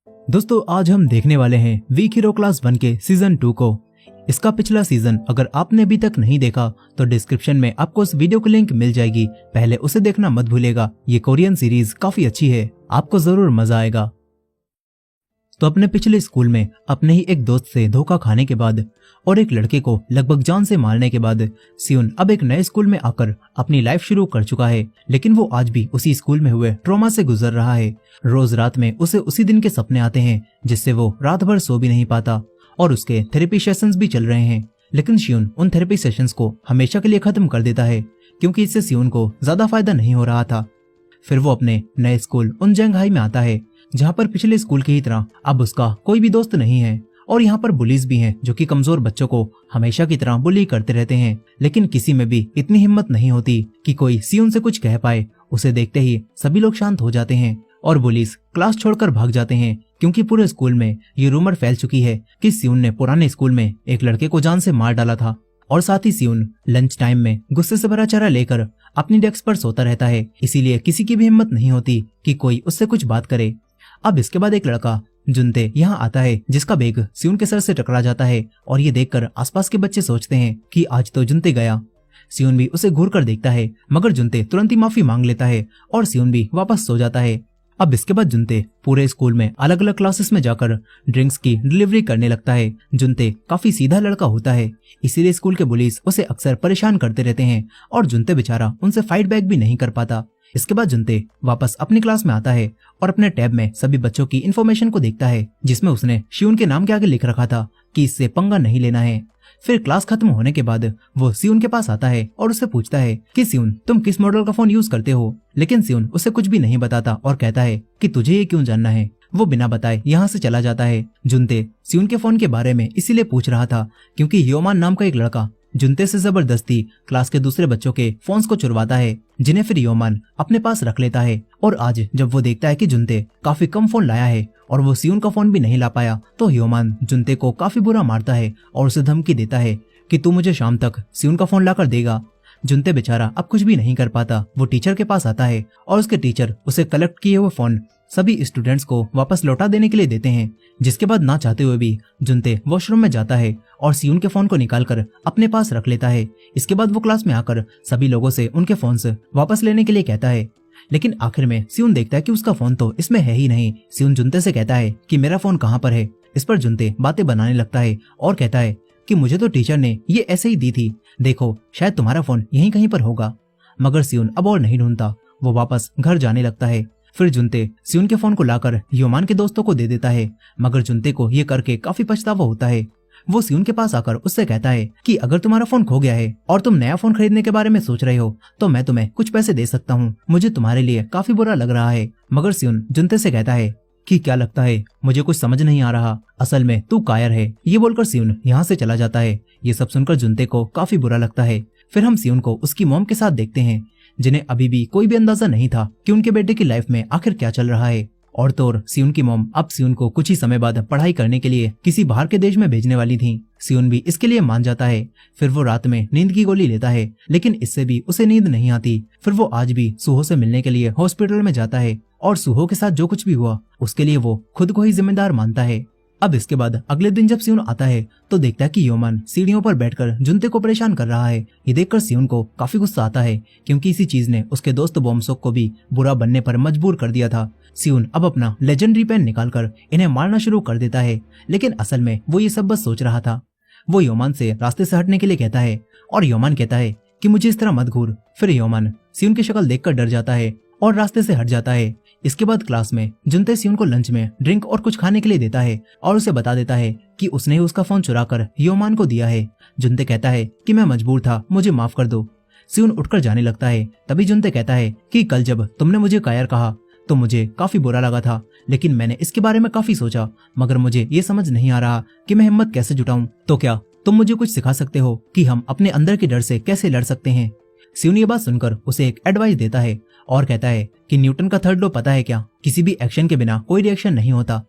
दोस्तों आज हम देखने वाले हैं वीक हीरो क्लास 1 के सीजन 2 को। इसका पिछला सीजन अगर आपने अभी तक नहीं देखा तो डिस्क्रिप्शन में आपको उस वीडियो की लिंक मिल जाएगी, पहले उसे देखना मत भूलिएगा। ये कोरियन सीरीज काफी अच्छी है, आपको जरूर मजा आएगा। तो अपने पिछले स्कूल में अपने ही एक दोस्त से धोखा खाने के बाद और एक लड़के को लगभग जान से मारने के बाद सियोन अब एक नए स्कूल में आकर अपनी लाइफ शुरू कर चुका है, लेकिन वो आज भी उसी स्कूल में हुए ट्रॉमा से गुजर रहा है। रोज रात में उसे उसी दिन के सपने आते हैं जिससे वो रात भर सो भी नहीं पाता और उसके थेरेपी सेशंस भी चल रहे हैं, लेकिन सियोन उन थेरेपी सेशंस को हमेशा के लिए खत्म कर देता है क्योंकि इससे सियोन को ज्यादा फायदा नहीं हो रहा था। फिर वो अपने नए स्कूल उनजेंगहाई में आता है जहाँ पर पिछले स्कूल की ही तरह अब उसका कोई भी दोस्त नहीं है और यहाँ पर बुलीज भी हैं जो कि कमजोर बच्चों को हमेशा की तरह बुली करते रहते हैं, लेकिन किसी में भी इतनी हिम्मत नहीं होती कि कोई सियोन से कुछ कह पाए। उसे देखते ही सभी लोग शांत हो जाते हैं और बुलीज क्लास छोड़कर भाग जाते हैं क्योंकि पूरे स्कूल में ये रूमर फैल चुकी है कि सियोन ने पुराने स्कूल में एक लड़के को जान से मार डाला था। और साथ ही सियोन लंच टाइम में गुस्से से भरा चेहरा लेकर अपनी डेस्क पर सोता रहता है, इसीलिए किसी की भी हिम्मत नहीं होती कि कोई उससे कुछ बात करे। अब इसके बाद एक लड़का जुनते यहाँ आता है जिसका बैग सियोन के सर से टकरा जाता है और ये देखकर आसपास के बच्चे सोचते हैं कि आज तो जुनते गया। सियोन भी उसे घूर कर देखता है मगर जुनते तुरंत ही माफी मांग लेता है और सियोन भी वापस सो जाता है। अब इसके बाद जुनते पूरे स्कूल में अलग अलग क्लासेस में जाकर ड्रिंक्स की डिलीवरी करने लगता है। जुनते काफी सीधा लड़का होता है, इसीलिए स्कूल के पुलिस उसे अक्सर परेशान करते रहते हैं और जुनते बेचारा उनसे फाइट बैक भी नहीं कर पाता। इसके बाद जुनते वापस अपनी क्लास में आता है और अपने टैब में सभी बच्चों की इन्फॉर्मेशन को देखता है जिसमें उसने सियोन के नाम के आगे लिख रखा था कि इससे पंगा नहीं लेना है। फिर क्लास खत्म होने के बाद वो सियोन के पास आता है और उससे पूछता है कि सियोन तुम किस मॉडल का फोन यूज करते हो, लेकिन सियोन उसे कुछ भी नहीं बताता और कहता है कि तुझे ये क्यों जानना है। वो बिना बताए यहाँ से चला जाता है। जुनते सियोन के फोन के बारे में इसीलिए पूछ रहा था क्योंकि ह्योमान नाम का एक लड़का जुनते से जबरदस्ती क्लास के दूसरे बच्चों के फोन्स को चुरवाता है जिन्हें फिर ह्योमान अपने पास रख लेता है। और आज जब वो देखता है कि जुनते काफी कम फोन लाया है और वो सियोन का फोन भी नहीं ला पाया तो ह्योमान जुनते को काफी बुरा मारता है और उसे धमकी देता है कि तू मुझे शाम तक सियोन का फोन लाकर देगा। जुनते बेचारा अब कुछ भी नहीं कर पाता। वो टीचर के पास आता है और उसके टीचर उसे कलेक्ट किए हुए फोन सभी स्टूडेंट्स को वापस लौटा देने के लिए देते हैं, जिसके बाद ना चाहते हुए भी जुनते वॉशरूम में जाता है और सियोन के फोन को निकालकर अपने पास रख लेता है। इसके बाद वो क्लास में आकर सभी लोगों से उनके फोन से वापस लेने के लिए कहता है, लेकिन आखिर में सियोन देखता है कि उसका फोन तो इसमें है ही नहीं। सियोन जुनते से कहता है कि मेरा फोन कहाँ पर है। इस पर जुनते बातें बनाने लगता है और कहता है कि मुझे तो टीचर ने ये ऐसे ही दी थी, देखो शायद तुम्हारा फोन यहीं कहीं पर होगा। मगर सियोन अब और नहीं ढूंढता, वो वापस घर जाने लगता है। फिर जुनते सियोन के फोन को लाकर ह्योमान के दोस्तों को दे देता है, मगर जुनते को ये करके काफी पछतावा होता है। वो सियोन के पास आकर उससे कहता है कि अगर तुम्हारा फोन खो गया है और तुम नया फोन खरीदने के बारे में सोच रहे हो तो मैं तुम्हें कुछ पैसे दे सकता हूँ, मुझे तुम्हारे लिए काफी बुरा लग रहा है। मगर सियोन जुनते से कहता है कि क्या लगता है, मुझे कुछ समझ नहीं आ रहा, असल में तू कायर है। ये बोलकर सियोन यहाँ से चला जाता है। ये सब सुनकर जुनते को काफी बुरा लगता है। फिर हम सियोन को उसकी मॉम के साथ देखते हैं जिन्हें अभी भी कोई भी अंदाजा नहीं था कि उनके बेटे की लाइफ में आखिर क्या चल रहा है। और तो और सियोन की मॉम अब सियोन को कुछ ही समय बाद पढ़ाई करने के लिए किसी बाहर के देश में भेजने वाली थी। सियोन भी इसके लिए मान जाता है। फिर वो रात में नींद की गोली लेता है, लेकिन इससे भी उसे नींद नहीं आती। फिर वो आज भी सुहो से मिलने के लिए हॉस्पिटल में जाता है और सुहो के साथ जो कुछ भी हुआ उसके लिए वो खुद को ही जिम्मेदार मानता है। अब इसके बाद अगले दिन जब सियोन आता है तो देखता है कि ह्योमान सीढ़ियों पर बैठकर जुनते को परेशान कर रहा है। ये देखकर सियोन को काफी गुस्सा आता है क्योंकि इसी चीज ने उसके दोस्त बॉम्सोक को भी बुरा बनने पर मजबूर कर दिया था। सियोन अब अपना लेजेंडरी पेन निकालकर इन्हें मारना शुरू कर देता है, लेकिन असल में वो ये सब बस सोच रहा था। वो ह्योमान से रास्ते से हटने के लिए कहता है और ह्योमान कहता है कि मुझे इस तरह मत घूर। फिर ह्योमान सियोन की शक्ल देखकर डर जाता है और रास्ते से हट जाता है। इसके बाद क्लास में जुनते सियोन को लंच में ड्रिंक और कुछ खाने के लिए देता है और उसे बता देता है कि उसने ही उसका फोन चुराकर ह्योमान को दिया है। जुनते कहता है कि मैं मजबूर था, मुझे माफ कर दो। सियोन उठकर जाने लगता है। तभी जुनते कहता है कि कल जब तुमने मुझे कायर कहा तो मुझे काफी बुरा लगा था, लेकिन मैंने इसके बारे में काफी सोचा, मगर मुझे ये समझ नहीं आ रहा कि मैं हिम्मत कैसे जुटाऊं। तो क्या तुम मुझे कुछ सिखा सकते हो कि हम अपने अंदर के डर से कैसे लड़ सकते हैं। सियोन ये बात सुनकर उसे एक एडवाइस देता है और कहता है कि न्यूटन का थर्ड लॉ पता है क्या, किसी भी एक्शन के बिना कोई रिएक्शन नहीं होता।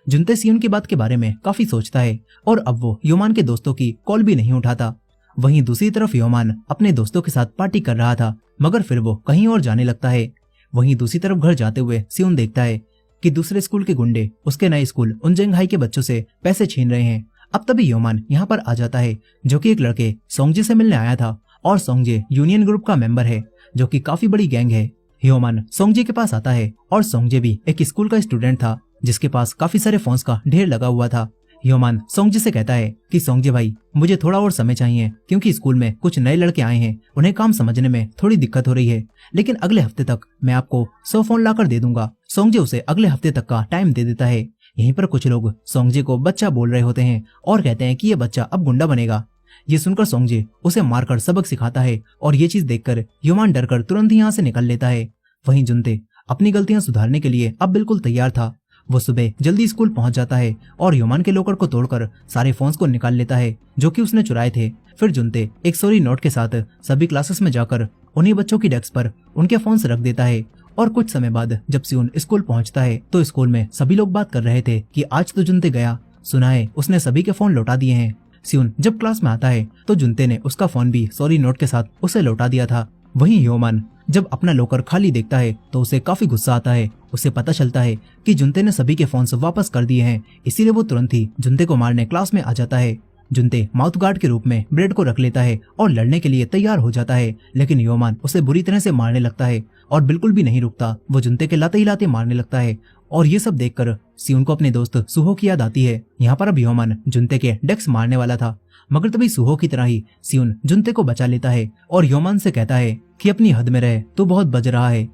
जुनते सियोन की बात के बारे में काफी सोचता है और अब वो ह्योमान के दोस्तों की कॉल भी नहीं उठाता। वहीं दूसरी तरफ ह्योमान अपने दोस्तों के साथ पार्टी कर रहा था, मगर फिर वो कहीं और जाने लगता है। वहीं दूसरी तरफ घर जाते हुए सियोन देखता है कि दूसरे स्कूल के गुंडे उसके नए स्कूल उनजेंग हाई के बच्चों से पैसे छीन रहे हैं। अब तभी योमान यहाँ पर आ जाता है, जो कि एक लड़के सोंगजे से मिलने आया था और सोंगजे यूनियन ग्रुप का मेंबर है, जो कि काफी बड़ी गैंग है। योमान सोंगजे के पास आता है और सोंगजे भी एक स्कूल का स्टूडेंट था जिसके पास काफी सारे फोन्स का ढेर लगा हुआ था। योमान सोंगजे से कहता है कि सोंगजे भाई, मुझे थोड़ा और समय चाहिए क्योंकि स्कूल में कुछ नए लड़के आए हैं, उन्हें काम समझने में थोड़ी दिक्कत हो रही है, लेकिन अगले हफ्ते तक मैं आपको 100 फोन लाकर दे दूंगा। सोंगजे उसे अगले हफ्ते तक का टाइम दे देता है। यहीं पर कुछ लोग सोंगजे को बच्चा बोल रहे होते हैं और कहते हैं कि ये बच्चा अब गुंडा बनेगा। ये सुनकर सोंगजे उसे मारकर सबक सिखाता है और ये चीज देखकर योमान डरकर तुरंत ही यहाँ से निकल लेता है। वहीं जुनते अपनी गलतियां सुधारने के लिए अब बिल्कुल तैयार था। वो सुबह जल्दी स्कूल पहुंच जाता है और योमान के लॉकर को तोड़कर सारे फोन्स को निकाल लेता है जो कि उसने चुराए थे। फिर जुनते एक सॉरी नोट के साथ सभी क्लासेस में जाकर उन्हीं बच्चों की डेस्क पर उनके फोन्स रख देता है। और कुछ समय बाद जब सियोन स्कूल पहुंचता है तो स्कूल में सभी लोग बात कर रहे थे कि आज तो जुनते गया, सुना है उसने सभी के फोन लौटा दिए हैं। सियोन जब क्लास में आता है तो जुनते ने उसका फोन भी सॉरी नोट के साथ उसे लौटा दिया था। वहीं योमान जब अपना लॉकर खाली देखता है तो उसे काफी गुस्सा आता है। उसे पता चलता है कि जुनते ने सभी के फोन्स वापस कर दिए हैं, इसीलिए वो तुरंत ही जुनते को मारने क्लास में आ जाता है। जुनते माउथ गार्ड के रूप में ब्रेड को रख लेता है और लड़ने के लिए तैयार हो जाता है, लेकिन योमान उसे बुरी तरह से मारने लगता है और बिल्कुल भी नहीं रुकता। वो जुनते के लाते ही लाते मारने लगता है और ये सब देखकर सियोन को अपने दोस्त सुहो की याद आती है। यहाँ पर अब योमान जुनते के डेस्क मारने वाला था, मगर तभी सुहो की तरह ही सियोन जुनते को बचा लेता है और योमान से कहता है कि अपनी हद में रहे, तो बहुत बज रहा है।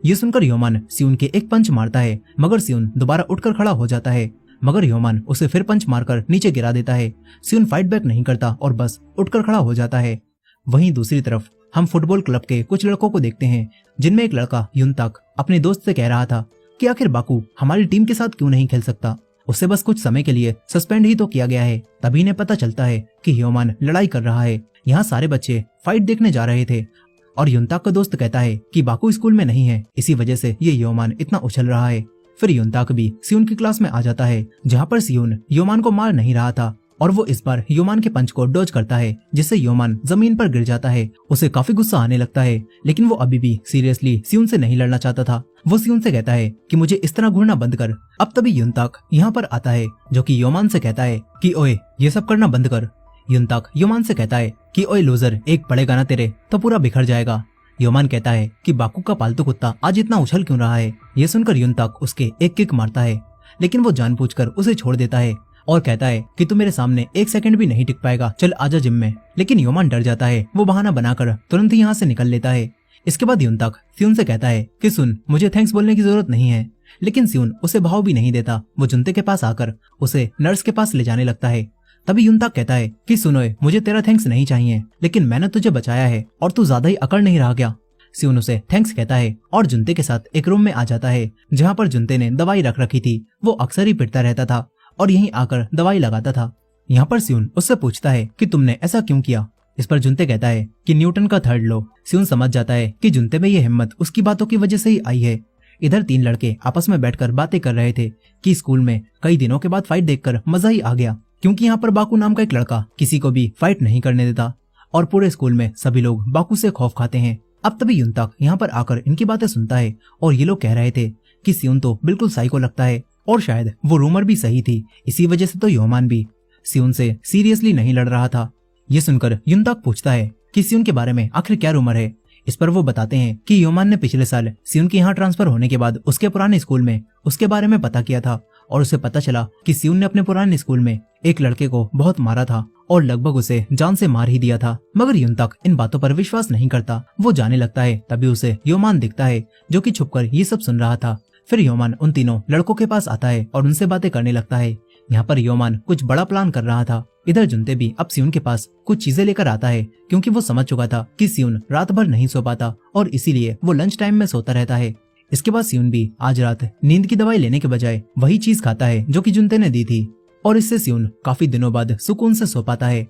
ये सुनकर योमान सियोन के एक पंच मारता है, मगर सियोन दोबारा उठकर खड़ा हो जाता है, मगर योमान उसे फिर पंच मारकर नीचे गिरा देता है। सियोन फाइट बैक नहीं करता और बस उठकर खड़ा हो जाता है। वहीं दूसरी तरफ हम फुटबॉल क्लब के कुछ लड़कों को देखते हैं, जिनमें एक लड़का युनताक अपने दोस्त से कह रहा था कि आखिर बाकू हमारी टीम के साथ क्यों नहीं खेल सकता, उसे बस कुछ समय के लिए सस्पेंड ही तो किया गया है। तभी इन्हें पता चलता है कि योमान लड़ाई कर रहा है। यहाँ सारे बच्चे फाइट देखने जा रहे थे और युनताक का दोस्त कहता है कि बाकू स्कूल में नहीं है, इसी वजह से ये योमान इतना उछल रहा है। फिर युनताक भी सियोन की क्लास में आ जाता है, जहाँ पर सियोन योमान को मार नहीं रहा था और वो इस बार योमान के पंच को डॉज करता है, जिससे योमान जमीन पर गिर जाता है। उसे काफी गुस्सा आने लगता है, लेकिन वो अभी भी सीरियसली सियोन से नहीं लड़ना चाहता था। वो सियोन से कहता है कि मुझे इस तरह घूरना बंद कर। अब तभी युनताक यहाँ पर आता है, जो कि योमान से कहता है कि ओए ये सब करना बंद कर। युनताक योमान से कहता है कि ओए लूजर, एक पड़ेगा ना तेरे तो पूरा बिखर जाएगा। योमान कहता है कि बाकू का पालतू कुत्ता आज इतना उछल क्यों रहा है। ये सुनकर युनताक उसके एक किक मारता है, लेकिन वो जानबूझकर उसे छोड़ देता है और कहता है कि तू मेरे सामने एक सेकंड भी नहीं टिक पाएगा, चल आजा जिम में। लेकिन योमान डर जाता है, वो बहाना बनाकर तुरंत ही यहाँ से निकल लेता है। इसके बाद युनताक सियोन से कहता है कि सुन, मुझे थैंक्स बोलने की जरूरत नहीं है, लेकिन सियोन उसे भाव भी नहीं देता। वो जुनते के पास आकर उसे नर्स के पास ले जाने लगता है। तभी युनताक कहता है कि सुनोए, मुझे तेरा थैंक्स नहीं चाहिए, लेकिन मैंने तुझे बचाया है और तू ज्यादा ही अकड़ नहीं रहा क्या। सियोन उसे थैंक्स कहता है और जुनते के साथ एक रूम में आ जाता है, जहाँ पर जुनते ने दवाई रख रखी थी। वो अक्सर ही पिटता रहता था और यहीं आकर दवाई लगाता था। यहाँ पर सियोन उससे पूछता है कि तुमने ऐसा क्यों किया। इस पर जुनते कहता है कि न्यूटन का थर्ड लॉ। सियोन समझ जाता है कि जुनते में ये हिम्मत उसकी बातों की वजह से ही आई है। इधर तीन लड़के आपस में बैठकर बातें कर रहे थे कि स्कूल में कई दिनों के बाद फाइट देखकर मजा ही आ गया, क्योंकि यहाँ पर बाकू नाम का एक लड़का किसी को भी फाइट नहीं करने देता और पूरे स्कूल में सभी लोग बाकू से खौफ खाते हैं। अब तभी युनताक यहाँ पर आकर इनकी बातें सुनता है और ये लोग कह रहे थे कि सियोन तो बिल्कुल साइको लगता है और शायद वो रूमर भी सही थी, इसी वजह से तो योमान भी सियोन से सीरियसली नहीं लड़ रहा था। ये सुनकर युनताक पूछता है कि सियोन के बारे में आखिर क्या रूमर है। इस पर वो बताते हैं कि योमान ने पिछले साल सियोन के यहाँ ट्रांसफर होने के बाद उसके पुराने स्कूल में उसके बारे में पता किया था और उसे पता चला कि सियोन ने अपने पुराने स्कूल में एक लड़के को बहुत मारा था और लगभग उसे जान से मार ही दिया था। मगर युनताक इन बातों पर विश्वास नहीं करता। वो जाने लगता है, तभी उसे योमान दिखता है, जो कि छुपकर ये सब सुन रहा था। फिर योमान उन तीनों लड़कों के पास आता है और उनसे बातें करने लगता है। यहाँ पर योमान कुछ बड़ा प्लान कर रहा था। इधर जुनते भी अब सियोन के पास कुछ चीजें लेकर आता है, क्योंकि वो समझ चुका था कि सियोन रात भर नहीं सो पाता और इसीलिए वो लंच टाइम में सोता रहता है। इसके बाद सियोन भी आज रात नींद की दवाई लेने के बजाय वही चीज खाता है जो कि जुनते ने दी थी और इससे सियोन काफी दिनों बाद सुकून से सो पाता है।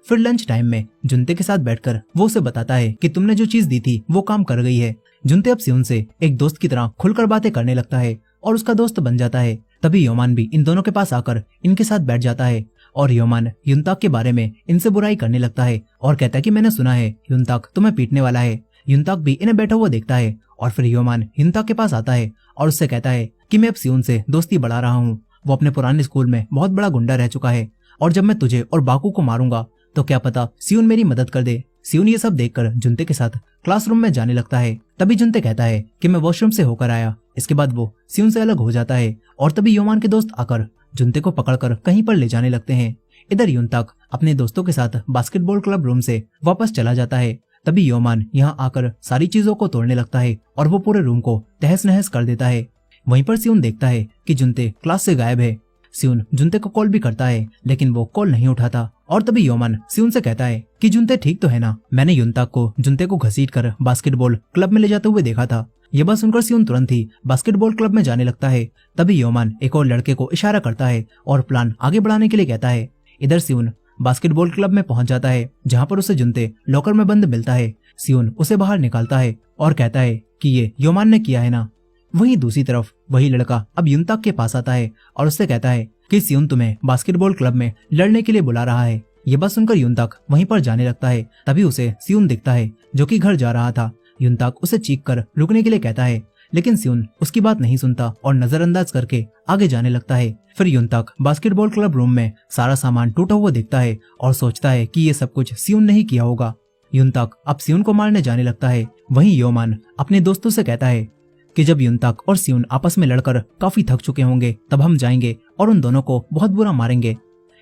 फिर लंच टाइम में जुनते के साथ बैठकर वो उसे बताता है कि तुमने जो चीज दी थी वो काम कर गई है। जुनते अब सियोन से एक दोस्त की तरह खुलकर बातें करने लगता है और उसका दोस्त बन जाता है। तभी योमान भी इन दोनों के पास आकर इनके साथ बैठ जाता है और योमान युनताक के बारे में इनसे बुराई करने लगता है और कहता है कि मैंने सुना है युनताक तुम्हें पीटने वाला है। युनताक भी इन्हें बैठा हुआ देखता है और फिर योमान युनताक के पास आता है और उससे कहता है कि मैं अब सियोन से दोस्ती बढ़ा रहा हूँ। वो अपने पुराने स्कूल में बहुत बड़ा गुंडा रह चुका है और जब मैं तुझे और बाकू को मारूंगा तो क्या पता सियोन मेरी मदद कर दे। सियोन ये सब देखकर जुनते के साथ क्लासरूम में जाने लगता है। तभी जुनते कहता है कि मैं वॉशरूम से होकर आया। इसके बाद वो सियोन से अलग हो जाता है और तभी योमान के दोस्त आकर जुनते को पकड़कर कहीं पर ले जाने लगते हैं। इधर युनताक अपने दोस्तों के साथ बास्केटबॉल क्लब रूम से वापस चला जाता है। तभी योमान यहाँ आकर सारी चीजों को तोड़ने लगता है और वो पूरे रूम को तहस नहस कर देता है। वहीं पर सियोन देखता है कि जुनते क्लास से गायब है। सियोन जुनते को कॉल भी करता है लेकिन वो कॉल नहीं उठाता और तभी योमान सियोन से कहता है कि जुनते ठीक तो है ना, मैंने युनताक को जुनते को घसीट कर बास्केटबॉल क्लब में ले जाते हुए देखा था। ये बात सुनकर सियोन तुरंत ही बास्केटबॉल क्लब में जाने लगता है। तभी योमान एक और लड़के को इशारा करता है और प्लान आगे बढ़ाने के लिए कहता है। इधर सियोन बास्केटबॉल क्लब में पहुंच जाता है जहां पर उसे जुनते लॉकर में बंद मिलता है। सियोन उसे बाहर निकालता है और कहता है कि ये योमान ने किया है ना। वहीं दूसरी तरफ वही लड़का अब युनताक के पास आता है और उससे कहता है कि सियोन तुम्हें बास्केटबॉल क्लब में लड़ने के लिए बुला रहा है। ये बात सुनकर युनताक वहीं पर जाने लगता है। तभी उसे सियोन दिखता है जो कि घर जा रहा था। युनताक उसे चीख कर रुकने के लिए कहता है लेकिन सियोन उसकी बात नहीं सुनता और नजरअंदाज करके आगे जाने लगता है। फिर युनताक बास्केटबॉल क्लब रूम में सारा सामान टूटा हुआ दिखता है और सोचता है कि ये सब कुछ सियोन ने ही किया होगा। युनताक अब सियोन को मारने जाने लगता है। वहीं योमान अपने दोस्तों से कहता है कि जब युनताक और सियोन आपस में लड़कर काफी थक चुके होंगे तब हम जाएंगे और उन दोनों को बहुत बुरा मारेंगे।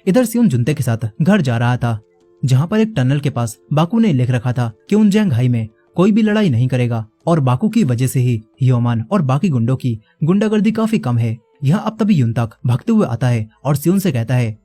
इधर सियोन जुनते के साथ घर जा रहा था जहाँ पर एक टनल के पास बाकू ने लिख रखा था कि उनजैंग में कोई भी लड़ाई नहीं करेगा और बाकू की वजह से ही योमान और बाकी गुंडों की गुंडागर्दी काफी कम है। यहाँ अब तभी युनताक भागते हुए आता है और सियोन से कहता है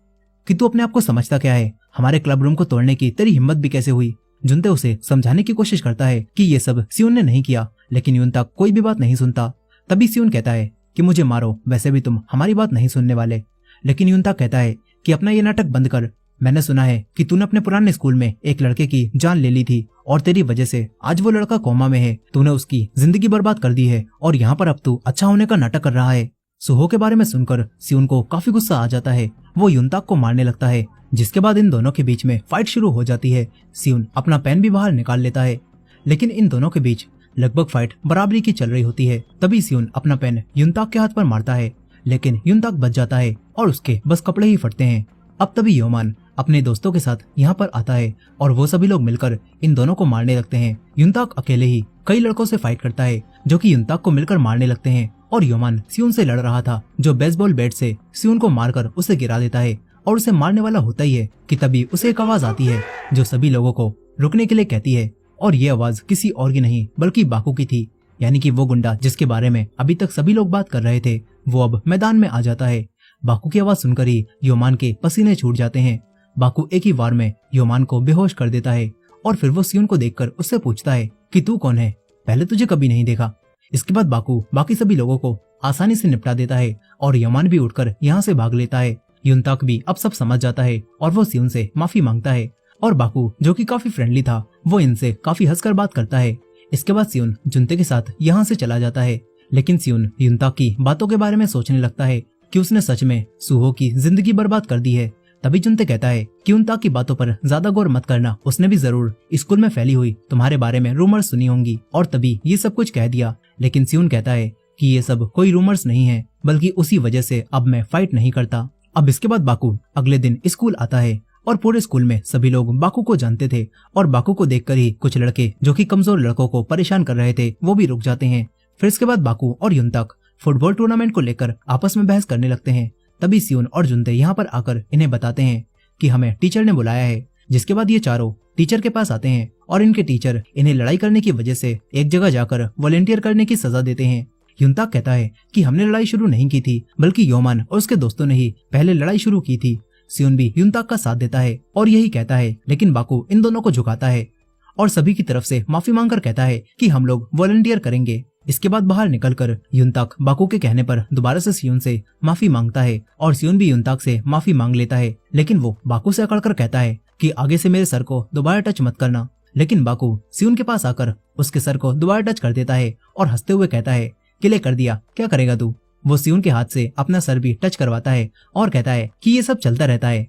कि तू अपने आप को समझता क्या है, हमारे क्लब रूम को तोड़ने की तेरी हिम्मत भी कैसे हुई। जुनते उसे समझाने की कोशिश करता है कि ये सब सियोन ने नहीं किया लेकिन युनताक कोई भी बात नहीं सुनता। तभी सियोन कहता है कि मुझे मारो, वैसे भी तुम हमारी बात नहीं सुनने वाले। लेकिन युनताक कहता है कि अपना ये नाटक बंद कर, मैंने सुना है कि तूने अपने पुराने स्कूल में एक लड़के की जान ले ली थी और तेरी वजह से आज वो लड़का कोमा में है। तूने उसकी जिंदगी बर्बाद कर दी है और यहाँ पर अब तू अच्छा होने का नाटक कर रहा है। सुहो के बारे में सुनकर सियोन को काफी गुस्सा आ जाता है। वो युनताक को मारने लगता है जिसके बाद इन दोनों के बीच में फाइट शुरू हो जाती है। सियोन अपना पेन भी बाहर निकाल लेता है लेकिन इन दोनों के बीच लगभग फाइट बराबरी की चल रही होती है। तभी सियोन अपना पेन युनताक के हाथ पर मारता है लेकिन युनताक बच जाता है और उसके बस कपड़े ही फटते हैं। अब तभी योमान अपने दोस्तों के साथ यहाँ पर आता है और वो सभी लोग मिलकर इन दोनों को मारने लगते हैं। युनताक अकेले ही कई लड़कों से फाइट करता है जो कि युनताक को मिलकर मारने लगते हैं और योमान सियोन से लड़ रहा था जो बेसबॉल बैट से सियोन को मारकर उसे गिरा देता है और उसे मारने वाला होता ही है कि तभी उसे एक आवाज आती है जो सभी लोगों को रुकने के लिए कहती है और ये आवाज किसी और की नहीं बल्कि बाकू की थी। यानी कि वो गुंडा जिसके बारे में अभी तक सभी लोग बात कर रहे थे वो अब मैदान में आ जाता है। बाकू की आवाज सुनकर ही योमान के पसीने छूट जाते हैं। बाकू एक ही वार में योमान को बेहोश कर देता है और फिर वो सियोन को देखकर उससे पूछता है कि तू कौन है, पहले तुझे कभी नहीं देखा। इसके बाद बाकू बाकी सभी लोगों को आसानी से निपटा देता है और योमान भी उठकर यहाँ से भाग लेता है। युनताक भी अब सब समझ जाता है और वो सियोन से माफी मांगता है और बाकू जो कि काफी फ्रेंडली था वो इनसे काफी हंसकर बात करता है। इसके बाद सियोन जुनते के साथ यहाँ से चला जाता है लेकिन सियोन युनताक की बातों के बारे में सोचने लगता है कि उसने सच में सुहो की जिंदगी बर्बाद कर दी है। तभी जुनते कहता है कि युनताक की बातों पर ज्यादा गौर मत करना, उसने भी जरूर स्कूल में फैली हुई तुम्हारे बारे में रूमर्स सुनी होंगी और तभी ये सब कुछ कह दिया। लेकिन सियोन कहता है कि ये सब कोई रूमर्स नहीं है बल्कि उसी वजह से अब मैं फाइट नहीं करता। अब इसके बाद बाकू अगले दिन स्कूल आता है और पूरे स्कूल में सभी लोग बाकू को जानते थे और बाकू को देखकर ही कुछ लड़के जो कि कमजोर लड़कों को परेशान कर रहे थे वो भी रुक जाते हैं। फिर इसके बाद बाकू और युनताक फुटबॉल टूर्नामेंट को लेकर आपस में बहस करने लगते हैं। तभी सियोन और जुनते यहाँ पर आकर इन्हें बताते हैं कि हमें टीचर ने बुलाया है। जिसके बाद ये चारों टीचर के पास आते हैं और इनके टीचर इन्हें लड़ाई करने की वजह से एक जगह जाकर वॉलेंटियर करने की सजा देते हैं। युनताक कहता है कि हमने लड़ाई शुरू नहीं की थी बल्कि योमान और उसके दोस्तों ने ही पहले लड़ाई शुरू की थी। सियोन भी युनताक का साथ देता है और यही कहता है लेकिन बाकू इन दोनों को झुकाता है और सभी की तरफ से माफी मांगकर कहता है कि हम लोग वॉलंटियर करेंगे। इसके बाद बाहर निकलकर युनताक बाकू के कहने पर दोबारा से सियोन से माफी मांगता है और सियोन भी युनताक से माफी मांग लेता है लेकिन वो बाकू से अकड़कर कहता है कि आगे से मेरे सर को दोबारा टच मत करना। लेकिन बाकू सियोन के पास आकर उसके सर को दोबारा टच कर देता है और हंसते हुए कहता है कि ले कर दिया, क्या करेगा तू। वो सियोन के हाथ से अपना सर भी टच करवाता है और कहता है कि ये सब चलता रहता है।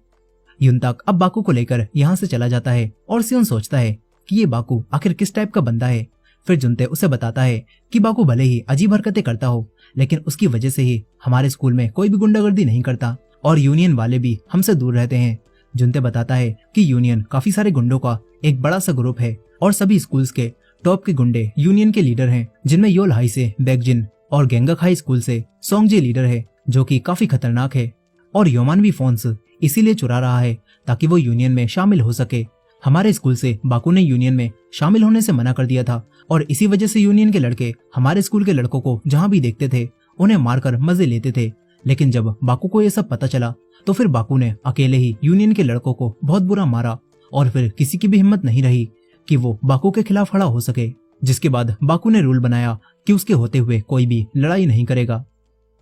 युनताक अब बाकू को लेकर यहाँ से चला जाता है और सियोन सोचता है कि ये बाकू आखिर किस टाइप का बंदा है। फिर जुनते उसे बताता है कि बाकू भले ही अजीब हरकतें करता हो, लेकिन उसकी वजह से ही हमारे स्कूल में कोई भी गुंडागर्दी नहीं करता और यूनियन वाले भी हमसे दूर रहते हैं। जुनते बताता है कि यूनियन काफी सारे गुंडों का एक बड़ा सा ग्रुप है और सभी स्कूल्स के टॉप के गुंडे यूनियन के लीडर हैं, जिनमें योल हाई से बैकजिन और गैंगक हाई स्कूल से सोंगजे लीडर है, जो कि काफी खतरनाक है। और योमान भी फोन्स इसीलिए चुरा रहा है ताकि वो यूनियन में शामिल हो सके। हमारे स्कूल से बाकू ने यूनियन में शामिल होने से मना कर दिया था और इसी वजह से यूनियन के लड़के हमारे स्कूल के लड़कों को जहाँ भी देखते थे उन्हें मारकर मजे लेते थे। लेकिन जब बाकू को ये सब पता चला तो फिर बाकू ने अकेले ही यूनियन के लड़कों को बहुत बुरा मारा और फिर किसी की भी हिम्मत नहीं रही कि वो बाकू के खिलाफ खड़ा हो सके। जिसके बाद बाकू ने रूल बनाया कि उसके होते हुए कोई भी लड़ाई नहीं करेगा।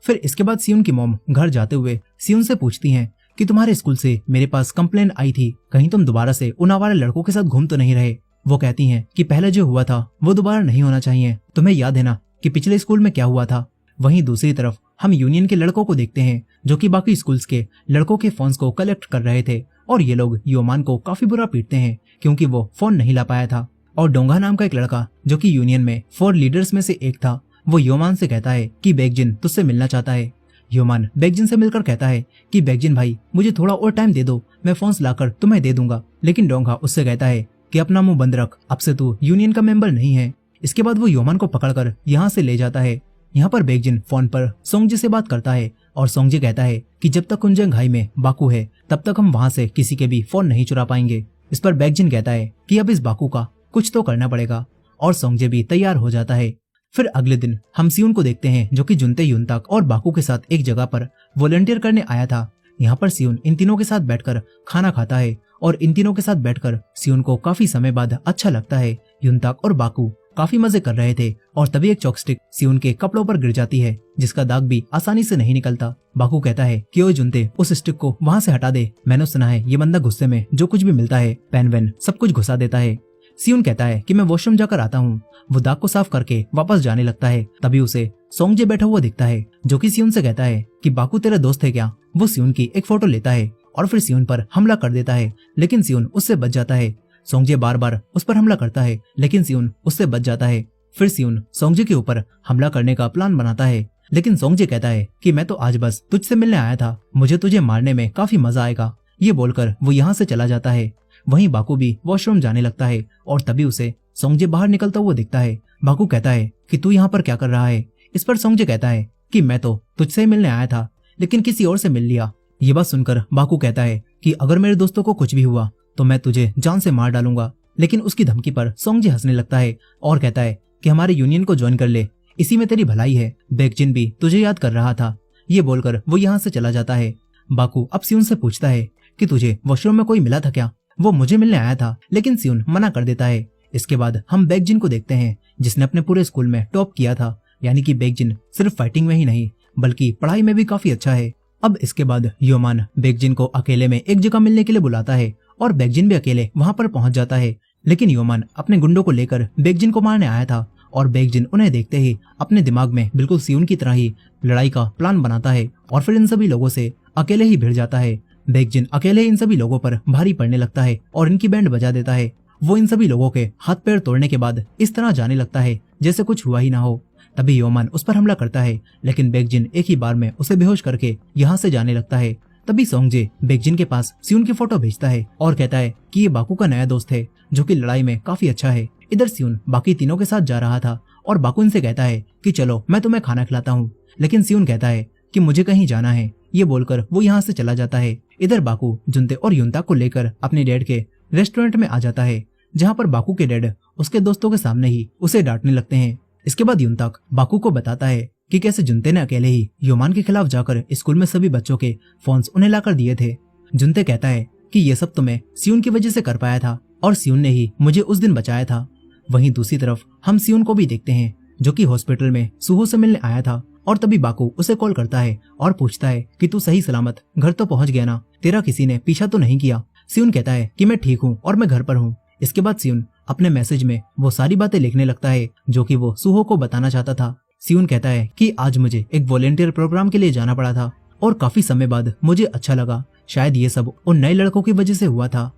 फिर इसके बाद सियुन की मॉम घर जाते हुए सियुन से पूछती हैं कि तुम्हारे स्कूल से मेरे पास कंप्लेन आई थी, कहीं तुम दोबारा से उन आवारा लड़कों के साथ घूम तो नहीं रहे। वो कहती हैं कि पहले जो हुआ था वो दोबारा नहीं होना चाहिए, तुम्हें याद है ना कि पिछले स्कूल में क्या हुआ था। वहीं दूसरी तरफ हम यूनियन के लड़कों को देखते हैं जो कि बाकी स्कूल्स के लड़कों के फोन्स को कलेक्ट कर रहे थे और ये लोग योमान को काफी बुरा पीटते हैं क्योंकि वो फोन नहीं ला पाया था। और डोंगा नाम का एक लड़का जो कि यूनियन में 4 लीडर्स में से एक था, वो योमान से कहता है कि बैकजिन तुझसे मिलना चाहता है। योमान बैकजिन से मिलकर कहता है कि बैकजिन भाई मुझे थोड़ा और टाइम दे दो, मैं फोन्स लाकर तुम्हें दे दूंगा। लेकिन डोंगा उससे कहता है कि अपना मुंह बंद रख, अब से तू यूनियन का मेंबर नहीं है। इसके बाद वो योमान को पकड़कर यहाँ से ले जाता है। यहाँ पर बैकजिन फोन पर सोंगजे से बात करता है और सोंगजे कहता है कि जब तक कुंजंग हाई में बाकू है तब तक हम वहाँ से किसी के भी फोन नहीं चुरा पाएंगे। इस पर बैकजिन कहता है कि अब इस बाकू का कुछ तो करना पड़ेगा और सोंगजे भी तैयार हो जाता है। फिर अगले दिन हम सियुन को देखते हैं जो कि जुनते युनताक और बाकू के साथ एक जगह पर वॉलंटियर करने आया था। यहाँ पर सियुन इन तीनों के साथ बैठकर खाना खाता है और इन तीनों के साथ बैठकर सियुन को काफी समय बाद अच्छा लगता है। युनताक और बाकू काफी मजे कर रहे थे और तभी एक चॉकस्टिक सियुन के कपड़ों पर गिर जाती है, जिसका दाग भी आसानी से नहीं निकलता। बाकू कहता है कि ओए जुनते उस स्टिक को वहाँ से हटा दे, मैंने सुना है ये बंदा गुस्से में जो कुछ भी मिलता है पेन वेन सब कुछ घुसा देता है। सियुन कहता है कि मैं वॉशरूम जाकर आता हूँ। वो दाग को साफ करके वापस जाने लगता है। तभी उसे सोंगजे बैठा हुआ दिखता है जो कि सियुन से कहता है कि बाकू तेरा दोस्त है क्या। वो सियुन की एक फोटो लेता है और फिर सियुन पर हमला कर देता है, लेकिन सियुन उससे बच जाता है। सोंगजे बार बार उस पर हमला करता है लेकिन सियुन उससे बच जाता है। फिर सियुन सोंगजे के ऊपर हमला करने का प्लान बनाता है, लेकिन सोंगजे कहता है कि मैं तो आज बस तुझसे मिलने आया था, मुझे तुझे मारने में काफी मजा आएगा। ये बोलकर वो यहाँ से चला जाता है। वहीं बाकू भी वॉशरूम जाने लगता है और तभी उसे सोंगजे बाहर निकलता हुआ दिखता है। बाकू कहता है कि तू यहाँ पर क्या कर रहा है। इस पर सोंगजे कहता है कि मैं तो तुझसे मिलने आया था लेकिन किसी और से मिल लिया। ये बात सुनकर बाकू कहता है कि अगर मेरे दोस्तों को कुछ भी हुआ तो मैं तुझे जान से मार डालूंगा। लेकिन उसकी धमकी पर सोंगजे हंसने लगता है और कहता है कि हमारे यूनियन को ज्वाइन कर ले, इसी में तेरी भलाई है, बैकजिन भी तुझे याद कर रहा था। ये बोलकर वो यहाँ से चला जाता है। बाकू अब सियुन से पूछता है कि तुझे वॉशरूम में कोई मिला था क्या। वो मुझे मिलने आया था, लेकिन सियुन मना कर देता है। इसके बाद हम बैकजिन को देखते हैं जिसने अपने पूरे स्कूल में टॉप किया था, यानी कि बैकजिन सिर्फ फाइटिंग में ही नहीं बल्कि पढ़ाई में भी काफी अच्छा है। अब इसके बाद योमान बैकजिन को अकेले में एक जगह मिलने के लिए बुलाता है और बैकजिन भी अकेले वहां पर पहुंच जाता है। लेकिन योमान अपने गुंडों को लेकर बैकजिन को मारने आया था और बैकजिन उन्हें देखते ही अपने दिमाग में बिल्कुल सियुन की तरह ही लड़ाई का प्लान बनाता है और फिर इन सभी लोगों से अकेले ही भिड़ जाता है। बैकजिन अकेले इन सभी लोगों पर भारी पड़ने लगता है और इनकी बैंड बजा देता है। वो इन सभी लोगों के हाथ पैर तोड़ने के बाद इस तरह जाने लगता है जैसे कुछ हुआ ही ना हो। तभी योमान उस पर हमला करता है, लेकिन बैकजिन एक ही बार में उसे बेहोश करके यहाँ से जाने लगता है। तभी सोंगजे बैकजिन के पास सियुन की फोटो भेजता है और कहता है कि ये बाकू का नया दोस्त है जो कि लड़ाई में काफी अच्छा है। इधर सियुन बाकी तीनों के साथ जा रहा था और बाकू इनसे कहता है कि चलो मैं तुम्हें खाना खिलाता हूँ, लेकिन सियुन कहता है कि मुझे कहीं जाना है। ये बोलकर वो यहाँ से चला जाता है। इधर बाकू जुनते और युनताक को लेकर अपने डैड के रेस्टोरेंट में आ जाता है, जहाँ पर बाकू के डैड उसके दोस्तों के सामने ही उसे डांटने लगते हैं। इसके बाद युनताक बाकू को बताता है कि कैसे जुनते ने अकेले ही योमान के खिलाफ जाकर स्कूल में सभी बच्चों के फोन्स उन्हें लाकर दिए थे। जुनते कहता है कि ये सब तो मैं सियुन की वजह से कर पाया था और सियुन ने ही मुझे उस दिन बचाया था। वहीं दूसरी तरफ हम सियुन को भी देखते हैं जो कि हॉस्पिटल में सुहो से मिलने आया था और तभी बाकू उसे कॉल करता है और पूछता है कि तू सही सलामत घर तो पहुंच गया ना, तेरा किसी ने पीछा तो नहीं किया। सियुन कहता है कि मैं ठीक हूँ और मैं घर पर हूँ। इसके बाद सियुन अपने मैसेज में वो सारी बातें लिखने लगता है जो कि वो सुहो को बताना चाहता था। सियुन कहता है कि आज मुझे एक वॉलेंटियर प्रोग्राम के लिए जाना पड़ा था और काफी समय बाद मुझे अच्छा लगा, शायद ये सब उन नए लड़कों की वजह से हुआ था।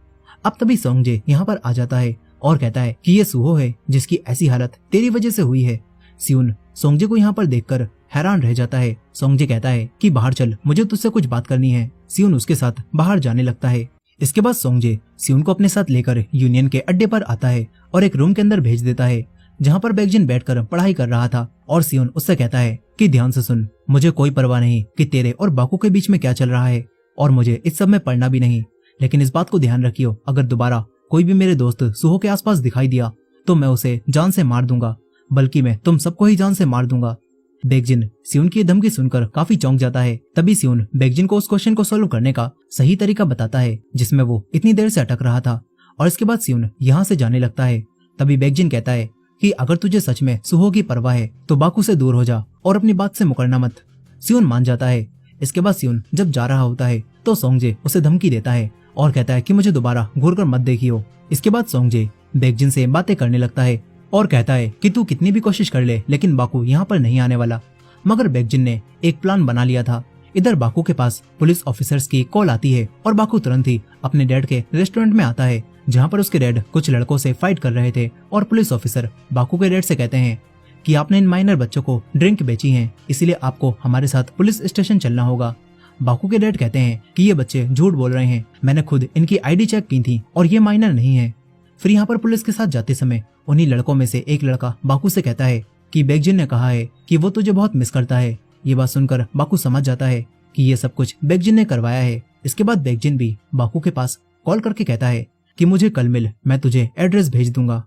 अब तभी सोंगजे यहाँ पर आ जाता है और कहता है कि ये सुहो है जिसकी ऐसी हालत तेरी वजह से हुई है। सियोन सोंगजे को यहाँ पर देखकर हैरान रह जाता है। सोंगजे कहता है कि बाहर चल, मुझे तुझसे कुछ बात करनी है। सियोन उसके साथ बाहर जाने लगता है। इसके बाद सोंगजे सियोन को अपने साथ लेकर यूनियन के अड्डे पर आता है और एक रूम के अंदर भेज देता है जहाँ पर बैकजिन बैठकर पढ़ाई कर रहा था। और सियोन उससे कहता है कि ध्यान से सुन, मुझे कोई परवाह नहीं कि तेरे और बाकू के बीच में क्या चल रहा है और मुझे इस सब में पढ़ना भी नहीं, लेकिन इस बात को ध्यान रखियो, अगर दोबारा कोई भी मेरे दोस्त सुहो के आसपास दिखाई दिया तो मैं उसे जान से मार दूंगा, बल्कि मैं तुम सबको ही जान से मार दूंगा। बैकजिन सियोन की धमकी सुनकर काफी चौंक जाता है। तभी सियोन बैकजिन को उस क्वेश्चन को सॉल्व करने का सही तरीका बताता है जिसमें वो इतनी देर से अटक रहा था। और इसके बाद सियोन यहाँ से जाने लगता है। तभी बैकजिन कहता है कि अगर तुझे सच में सुहो की परवाह है तो बाकू से दूर हो जा और अपनी बात से मुकरना मत। सियोन मान जाता है। इसके बाद सियोन जब जा रहा होता है तो सोंगजे उसे धमकी देता है और कहता है कि मुझे दोबारा घूर कर मत देखियो। इसके बाद सोंगजे बैकजिन से बातें करने लगता है और कहता है कि तू कितनी भी कोशिश कर ले लेकिन बाकू यहाँ पर नहीं आने वाला। मगर बैकजिन ने एक प्लान बना लिया था। इधर बाकू के पास पुलिस ऑफिसर्स की कॉल आती है और बाकू तुरंत ही अपने डैड के रेस्टोरेंट में आता है जहाँ पर उसके डैड कुछ लड़कों से फाइट कर रहे थे। और पुलिस ऑफिसर बाकू के डैड से कहते हैं कि आपने इन माइनर बच्चों को ड्रिंक बेची है, इसलिए आपको हमारे साथ पुलिस स्टेशन चलना होगा। बाकू के डैड कहते हैं कि ये बच्चे झूठ बोल रहे हैं, मैंने खुद इनकी आईडी चेक की थी और ये माइनर नहीं है। फिर यहाँ पर पुलिस के साथ जाते समय उन्हीं लड़कों में से एक लड़का बाकू से कहता है कि बैकजिन ने कहा है कि वो तुझे बहुत मिस करता है। ये बात सुनकर बाकू समझ जाता है कि ये सब कुछ बैकजिन ने करवाया है। इसके बाद बैकजिन भी बाकू के पास कॉल करके कहता है कि मुझे कल मिल, मैं तुझे एड्रेस भेज दूंगा।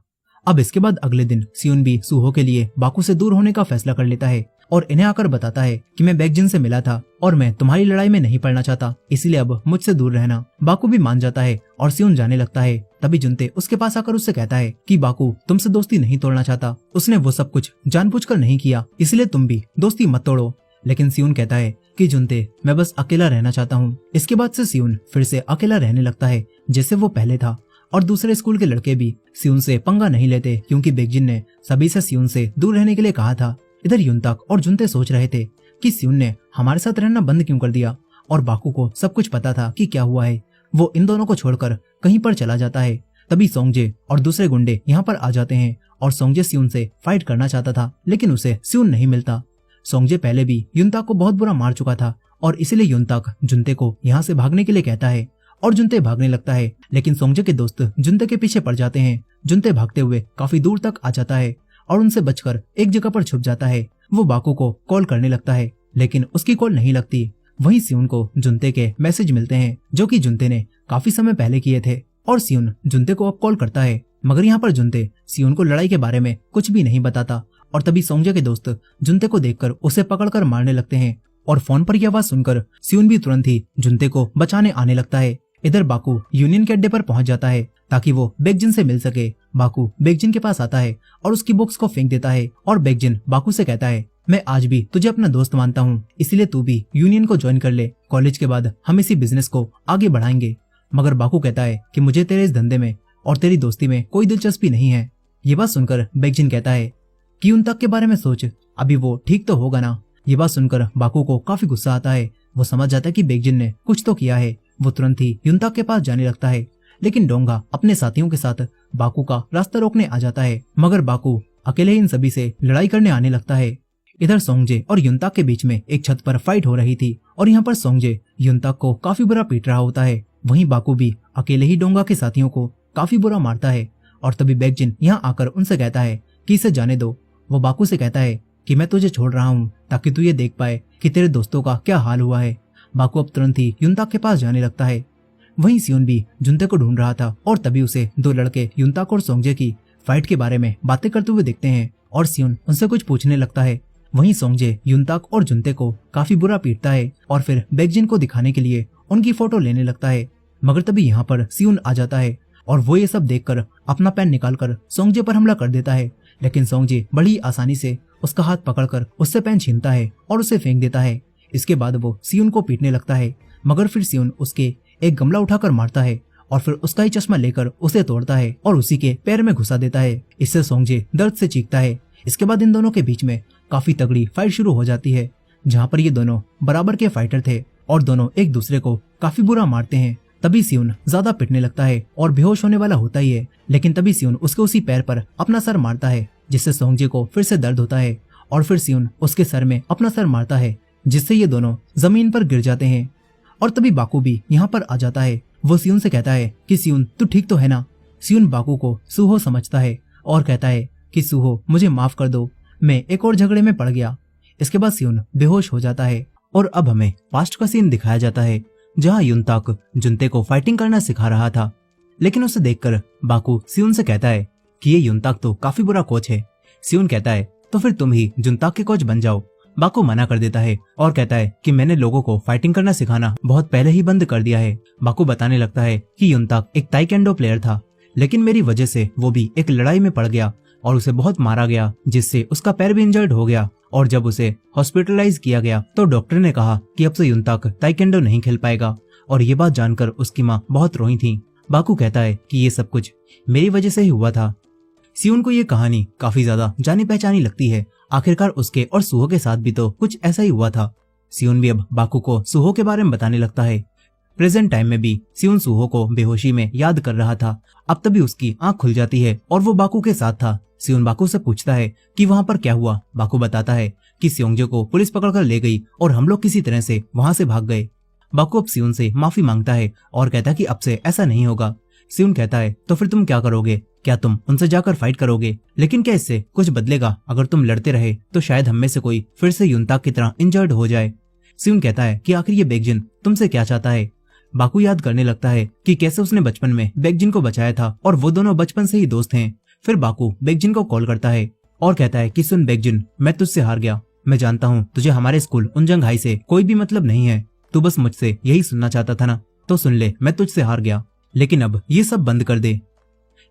अब इसके बाद अगले दिन सियोन भी सुहो के लिए बाकू से दूर होने का फैसला कर लेता है और इन्हें आकर बताता है कि मैं बैकजिन से मिला था और मैं तुम्हारी लड़ाई में नहीं पड़ना चाहता, इसलिए अब मुझसे दूर रहना। बाकू भी मान जाता है और सियोन जाने लगता है। तभी जुनते उसके पास आकर उससे कहता है कि बाकू तुमसे दोस्ती नहीं तोड़ना चाहता, उसने वो सब कुछ जानबूझकर नहीं किया, इसलिए तुम भी दोस्ती मत तोड़ो। लेकिन सियोन कहता है कि जुनते मैं बस अकेला रहना चाहता हूँ। इसके बाद से सियोन फिर से अकेला रहने लगता है जैसे वो पहले था। और दूसरे स्कूल के लड़के भी सियोन से पंगा नहीं लेते क्योंकि बैकजिन ने सभी से सियोन से दूर रहने के लिए कहा था। इधर युनताक और जुनते सोच रहे थे कि सियोन ने हमारे साथ रहना बंद क्यों कर दिया, और बाकू को सब कुछ पता था कि क्या हुआ है। वो इन दोनों को छोड़कर कहीं पर चला जाता है। तभी सोंगजे और दूसरे गुंडे यहाँ पर आ जाते हैं और सोंगजे सियोन से फाइट करना चाहता था लेकिन उसे सियोन नहीं मिलता। सोंगजे पहले भी युनताक को बहुत बुरा मार चुका था और इसलिए युनताक जुनते को यहाँ से भागने के लिए कहता है और जुनते भागने लगता है, लेकिन सोंगजे के दोस्त जुनते के पीछे पड़ जाते हैं। जुनते भागते हुए काफी दूर तक आ जाता है और उनसे बचकर एक जगह पर छुप जाता है। वो बाकू को कॉल करने लगता है लेकिन उसकी कॉल नहीं लगती। वहीं सियोन को जुनते के मैसेज मिलते हैं जो कि जुनते ने काफी समय पहले किए थे और सियोन जुनते को अब कॉल करता है। मगर यहाँ पर जुनते सियोन को लड़ाई के बारे में कुछ भी नहीं बताता और तभी सोंगजे के दोस्त जुनते को देखकर उसे पकड़कर मारने लगते हैं और फोन पर यह आवाज सुनकर सियोन भी तुरंत ही जुनते को बचाने आने लगता है। इधर बाकू यूनियन के अड्डे पर पहुंच जाता है ताकि वो बैकजिन से मिल सके। बाकू बैकजिन के पास आता है और उसकी बुक्स को फेंक देता है और बैकजिन बाकू से कहता है मैं आज भी तुझे अपना दोस्त मानता हूँ, इसलिए तू भी यूनियन को ज्वाइन कर ले, कॉलेज के बाद हम इसी बिजनेस को आगे बढ़ाएंगे। मगर बाकू कहता है कि मुझे तेरे इस धंधे में और तेरी दोस्ती में कोई दिलचस्पी नहीं है। ये बात सुनकर बैकजिन कहता है कि उन तक के बारे में सोच, अभी वो ठीक तो होगा ना। ये बात सुनकर बाकू को काफी गुस्सा आता है। वो समझ जाता है कि बैकजिन ने कुछ तो किया है। वो तुरंत ही युनताक के पास जाने लगता है लेकिन डोंगा अपने साथियों के साथ बाकू का रास्ता रोकने आ जाता है। मगर बाकू अकेले इन सभी से लड़ाई करने आने लगता है। इधर सोंगजे और युनताक के बीच में एक छत पर फाइट हो रही थी और यहाँ पर सोंगजे युनताक को काफी बुरा पीट रहा होता है। वहीं बाकू भी अकेले ही डोंगा के साथियों को काफी बुरा मारता है और तभी बैकजिन यहाँ आकर उनसे कहता है कि इसे जाने दो। वो बाकू से कहता है कि मैं तुझे छोड़ रहा हूँ ताकि तू ये देख पाए कि तेरे दोस्तों का क्या हाल हुआ है। बाकू अब तुरंत ही युनताक के पास जाने लगता है। वहीं सियोन भी जुनते को ढूंढ रहा था और तभी उसे दो लड़के युनताक और सोंगजे की फाइट के बारे में बातें करते हुए दिखते हैं और सियोन उनसे कुछ पूछने लगता है। वहीं सोंगजे युनताक और जुनते को काफी बुरा पीटता है और फिर बैकजिन को दिखाने के लिए उनकी फोटो लेने लगता है। मगर तभी यहाँ पर सियोन आ जाता है और वो ये सब देखकर अपना पेन निकालकर सोंगजे पर हमला कर देता है, लेकिन सोंगजे बड़ी आसानी से उसका हाथ पकड़कर उससे पेन छीनता है और उसे फेंक देता है। इसके बाद वो सियोन को पीटने लगता है मगर फिर सियोन उसके एक गमला उठाकर मारता है और फिर उसका ही चश्मा लेकर उसे तोड़ता है और उसी के पैर में घुसा देता है। इससे सोंगजे दर्द से चीखता है। इसके बाद इन दोनों के बीच में काफी तगड़ी फाइट शुरू हो जाती है जहाँ पर ये दोनों बराबर के फाइटर थे और दोनों एक दूसरे को काफी बुरा मारते हैं। तभी सियोन ज्यादा पिटने लगता है और बेहोश होने वाला होता ही है, लेकिन तभी सियोन उसके उसी पैर पर अपना सर मारता है, जिससे सोंगजे को फिर से दर्द होता है और फिर सियोन उसके सर में अपना सर मारता है, जिससे ये दोनों जमीन पर गिर जाते हैं। और तभी बाकू भी यहाँ पर आ जाता है। वो सियोन से कहता है कि सियोन तू ठीक तो है ना। सियोन बाकू को सूहो समझता है और कहता है कि सूहो मुझे माफ कर दो, मैं एक और झगड़े में पड़ गया। इसके बाद सियोन बेहोश हो जाता है और अब हमें पास्ट का सीन दिखाया जाता है, जहाँ युनताक जुनते को फाइटिंग करना सिखा रहा था। लेकिन उसे देखकर बाकू सियोन से कहता है कि ये युनताक तो काफी बुरा कोच है। सियोन कहता है तो फिर तुम ही जुनताक के कोच बन जाओ। बाकू मना कर देता है और कहता है कि मैंने लोगों को फाइटिंग करना सिखाना बहुत पहले ही बंद कर दिया है। बाकू बताने लगता है कि युनताक एक ताइकेंडो प्लेयर था, लेकिन मेरी वजह से वो भी एक लड़ाई में पड़ गया और उसे बहुत मारा गया, जिससे उसका पैर भी इंजर्ड हो गया। और जब उसे हॉस्पिटलाइज किया गया तो डॉक्टर ने कहा कि अब से युनताक ताइकेंडो नहीं खेल पाएगा। और ये बात जानकर उसकी माँ बहुत रोई थी। बाकू कहता है कि ये सब कुछ मेरी वजह से ही हुआ था। सियोन को ये कहानी काफी ज्यादा जानी पहचानी लगती है। आखिरकार उसके और सूहो के साथ भी तो कुछ ऐसा ही हुआ था। सियोन भी अब बाकू को सूहो के बारे में बताने लगता है। प्रेजेंट टाइम में भी सियोन सूहो को बेहोशी में याद कर रहा था। अब तभी उसकी आंख खुल जाती है और वो बाकू के साथ था। सियोन बाकू से पूछता है कि वहाँ पर क्या हुआ। बाकू बताता है कि सियोंगजे को पुलिस पकड़कर ले गई और हम लोग किसी तरह से वहाँ से भाग गए। बाकू अब सियोन से माफी मांगता है और कहता है कि अब से ऐसा नहीं होगा। सियोन कहता है तो फिर तुम क्या करोगे? क्या तुम उनसे जाकर फाइट करोगे? लेकिन क्या इससे कुछ बदलेगा? अगर तुम लड़ते रहे तो शायद हम में से कोई फिर से युनताक की तरह इंजर्ड हो जाए। सियोन कहता है कि आखिर ये बेकजिन तुमसे क्या चाहता है? बाकू याद करने लगता है कि कैसे उसने बचपन में बेकजिन को बचाया था और वो दोनों बचपन से ही दोस्त हैं। फिर बाकू बेकजिन को कॉल करता है और कहता है कि सुन बेकजिन, मैं तुझसे हार गया। मैं जानता हूँ तुझे हमारे स्कूल उनजंग हाई से कोई भी मतलब नहीं है। तू बस मुझसे यही सुनना चाहता था ना, तो सुन ले, मैं तुझसे हार गया, लेकिन अब ये सब बंद कर दे।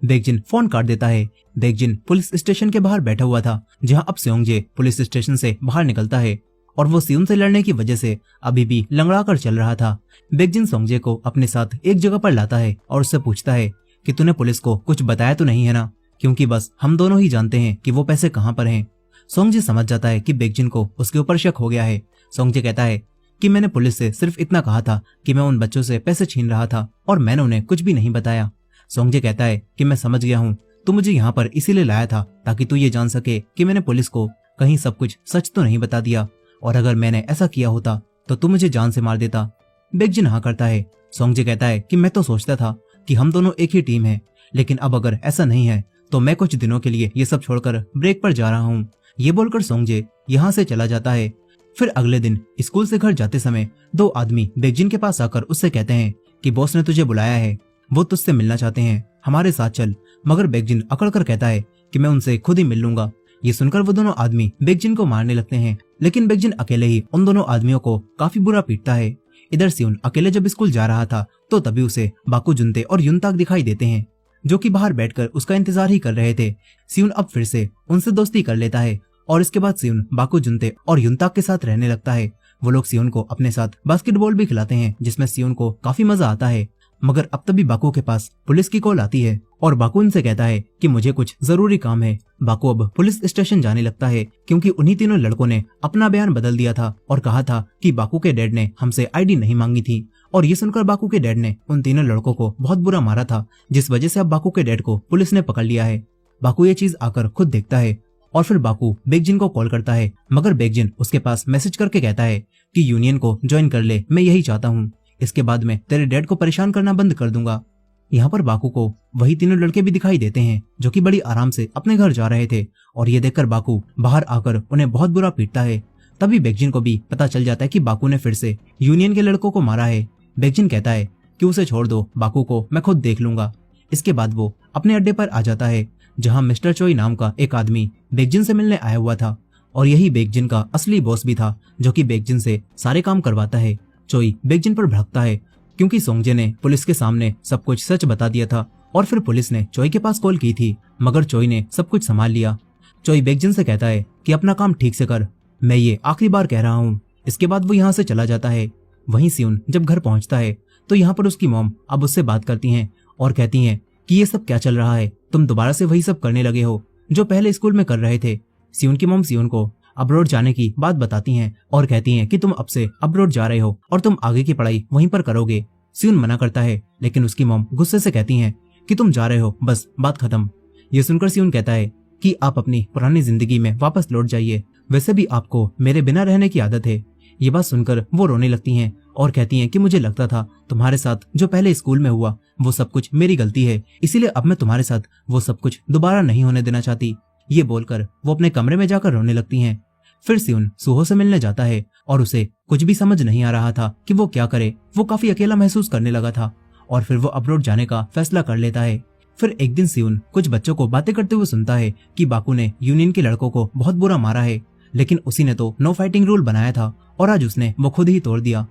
बेकजिन फोन काट देता है। बेकजिन पुलिस स्टेशन के बाहर बैठा हुआ था, जहाँ अब सियोंगजे पुलिस स्टेशन से बाहर निकलता है और वो सियोन से लड़ने की वजह से अभी भी लंगड़ा कर चल रहा था। बेकजिन सोंगजे को अपने साथ एक जगह पर लाता है और उससे पूछता है कि तूने पुलिस को कुछ बताया तो नहीं है ना, क्योंकि बस हम दोनों ही जानते हैं कि वो पैसे कहाँ पर हैं। सोंगजे समझ जाता है कि बेकजिन को उसके ऊपर शक हो गया है। सोंगजे कहता है कि मैंने पुलिस से सिर्फ इतना कहा था कि मैं उन बच्चों से पैसे छीन रहा था और मैंने उन्हें कुछ भी नहीं बताया। सोंगजे कहता है कि मैं समझ गया हूँ, तू मुझे यहाँ पर इसीलिए लाया था ताकि तू ये जान सके कि मैंने पुलिस को कहीं सब कुछ सच तो नहीं बता दिया, और अगर मैंने ऐसा किया होता तो तू मुझे जान से मार देता। बेकजिन हाँ करता है। सोंगजे कहता है कि मैं तो सोचता था कि हम दोनों एक ही टीम है, लेकिन अब अगर ऐसा नहीं है तो मैं कुछ दिनों के लिए ये सब छोड़कर ब्रेक पर जा रहा हूँ। ये बोलकर सोंगजे यहाँ से चला जाता है। फिर अगले दिन स्कूल से घर जाते समय दो आदमी बेकजिन के पास आकर उससे कहते हैं कि बॉस ने तुझे बुलाया है, वो तुझसे मिलना चाहते हैं, हमारे साथ चल। मगर बेकजिन अकड़ कर कहता है कि मैं उनसे खुद ही मिल लूंगा। ये सुनकर वो दोनों आदमी बेकजिन को मारने लगते हैं, लेकिन बेकजिन अकेले ही उन दोनों आदमियों को काफी बुरा पीटता है। इधर सियोन अकेले जब स्कूल जा रहा था तो तभी उसे बाकू जुनते और युनताक दिखाई देते हैं, जो कि बाहर बैठकर उसका इंतजार ही कर रहे थे। सियोन अब फिर से उनसे दोस्ती कर लेता है और इसके बाद सियोन बाकू जुनते और युनताक के साथ रहने लगता है। वो लोग सियोन को अपने साथ बास्केटबॉल भी खिलाते हैं, जिसमें सियोन को काफी मजा आता है। मगर अब तभी बाकू के पास पुलिस की कॉल आती है और बाकू उनसे कहता है कि मुझे कुछ जरूरी काम है। बाकू अब पुलिस स्टेशन जाने लगता है, क्योंकि उन्हीं तीनों लड़कों ने अपना बयान बदल दिया था और कहा था कि बाकू के डैड ने हमसे आईडी नहीं मांगी थी। और ये सुनकर बाकू के डैड ने उन तीनों लड़कों को बहुत बुरा मारा था, जिस वजह से अब बाकू के डैड को पुलिस ने पकड़ लिया है। बाकू ये चीज आकर खुद देखता है और फिर बाकू बेकजिन को कॉल करता है, मगर बेकजिन उसके पास मैसेज करके कहता है कि यूनियन को ज्वाइन कर ले, मैं यही चाहता हूँ, इसके बाद मैं तेरे डैड को परेशान करना बंद कर दूंगा। यहाँ पर बाकू को वही तीनों लड़के भी दिखाई देते हैं, जो कि बड़ी आराम से अपने घर जा रहे थे, और ये देखकर बाकू बाहर आकर उन्हें बहुत बुरा पीटता है। तभी बेकजिन को भी पता चल जाता है कि बाकू ने फिर से यूनियन के लड़कों को मारा है। बेकजिन कहता है कि उसे छोड़ दो, बाकू को मैं खुद देख लूंगा। इसके बाद वो अपने अड्डे पर आ जाता है, जहाँ मिस्टर चोई नाम का एक आदमी बेकजिन से मिलने आया हुआ था, और यही बेकजिन का असली बॉस भी था, जो कि बेकजिन से सारे काम करवाता है। चोई बेकजिन पर भड़कता है, क्योंकि सोंगजे ने पुलिस के सामने सब कुछ सच बता दिया था, और फिर पुलिस ने चोई के पास कॉल की थी, मगर चोई ने सब कुछ संभाल लिया। चोई बेकजिन से कहता है कि अपना काम ठीक से कर, मैं ये आखिरी बार कह रहा हूँ। इसके बाद वो यहाँ से चला जाता है। वहीं सियोन जब घर पहुंचता है तो यहाँ पर उसकी मॉम अब उससे बात करती हैं और कहती हैं कि ये सब क्या चल रहा है, तुम दोबारा से वही सब करने लगे हो जो पहले स्कूल में कर रहे थे। सियोन की मॉम सियोन को अब्रॉड जाने की बात बताती हैं और कहती हैं कि तुम अब से अब्रॉड जा रहे हो और तुम आगे की पढ़ाई वहीं पर करोगे। सियुन मना करता है, लेकिन उसकी मॉम गुस्से से कहती हैं कि तुम जा रहे हो, बस बात खत्म। ये सुनकर सियुन कहता है कि आप अपनी पुरानी जिंदगी में वापस लौट जाइए, वैसे भी आपको मेरे बिना रहने की आदत है। ये बात सुनकर वो रोने लगती हैं और कहती हैं कि मुझे लगता था तुम्हारे साथ जो पहले स्कूल में हुआ वो सब कुछ मेरी गलती है, इसीलिए अब मैं तुम्हारे साथ वो सब कुछ दोबारा नहीं होने देना चाहती। ये बोलकर वो अपने कमरे में जाकर रोने लगती हैं। फिर सियुन सूहो से मिलने जाता है और उसे कुछ भी समझ नहीं आ रहा था कि वो क्या करे। वो काफी अकेला महसूस करने लगा था और फिर वो अब्रॉड जाने का फैसला कर लेता है। फिर एक दिन सियुन कुछ बच्चों को बातें करते हुए सुनता है कि बाकू ने यूनियन के लड़कों को बहुत बुरा मारा है, लेकिन उसी ने तो नो फाइटिंग रूल बनाया था और आज उसने वो खुद ही तोड़ दिया।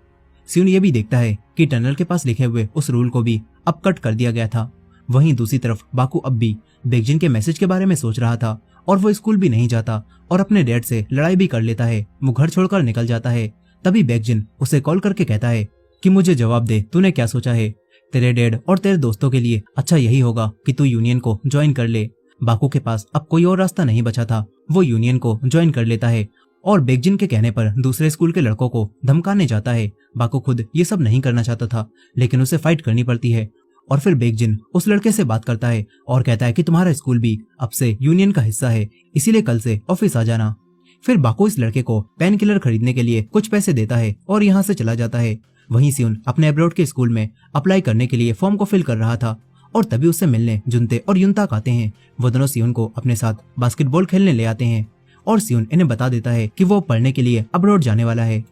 सियुन ये भी देखता है कि टनल के पास लिखे हुए उस रूल को भी अब कट कर दिया गया था। वहीं दूसरी तरफ बाकू अब भी बेकजिन के मैसेज के बारे में सोच रहा था और वो स्कूल भी नहीं जाता और अपने डैड से लड़ाई भी कर लेता है। वो घर छोड़कर निकल जाता है। तभी बेकजिन उसे कॉल करके कहता है कि मुझे जवाब दे, तूने क्या सोचा है? तेरे डैड और तेरे दोस्तों के लिए अच्छा यही होगा कि तू यूनियन को ज्वाइन कर ले। बाकू के पास अब कोई और रास्ता नहीं बचा था। वो यूनियन को ज्वाइन कर लेता है और बेकजिन के कहने पर दूसरे स्कूल के लड़कों को धमकाने जाता है। बाकू खुद ये सब नहीं करना चाहता था, लेकिन उसे फाइट करनी पड़ती है। और फिर बेकजिन उस लड़के से बात करता है और कहता है कि तुम्हारा स्कूल भी अब से यूनियन का हिस्सा है, इसीलिए कल से ऑफिस आ जाना। फिर बाकू इस लड़के को पेन किलर खरीदने के लिए कुछ पैसे देता है और यहाँ से चला जाता है। वहीं सियुन अपने अब्रॉड के स्कूल में अप्लाई करने के लिए फॉर्म को फिल कर रहा था और तभी उससे मिलने जुनते और युनताक आते हैं। वो दोनों सियुन को अपने साथ बास्केटबॉल खेलने ले आते हैं और सियुन इन्हें बता देता है कि वो पढ़ने के लिए अब्रॉड जाने वाला है।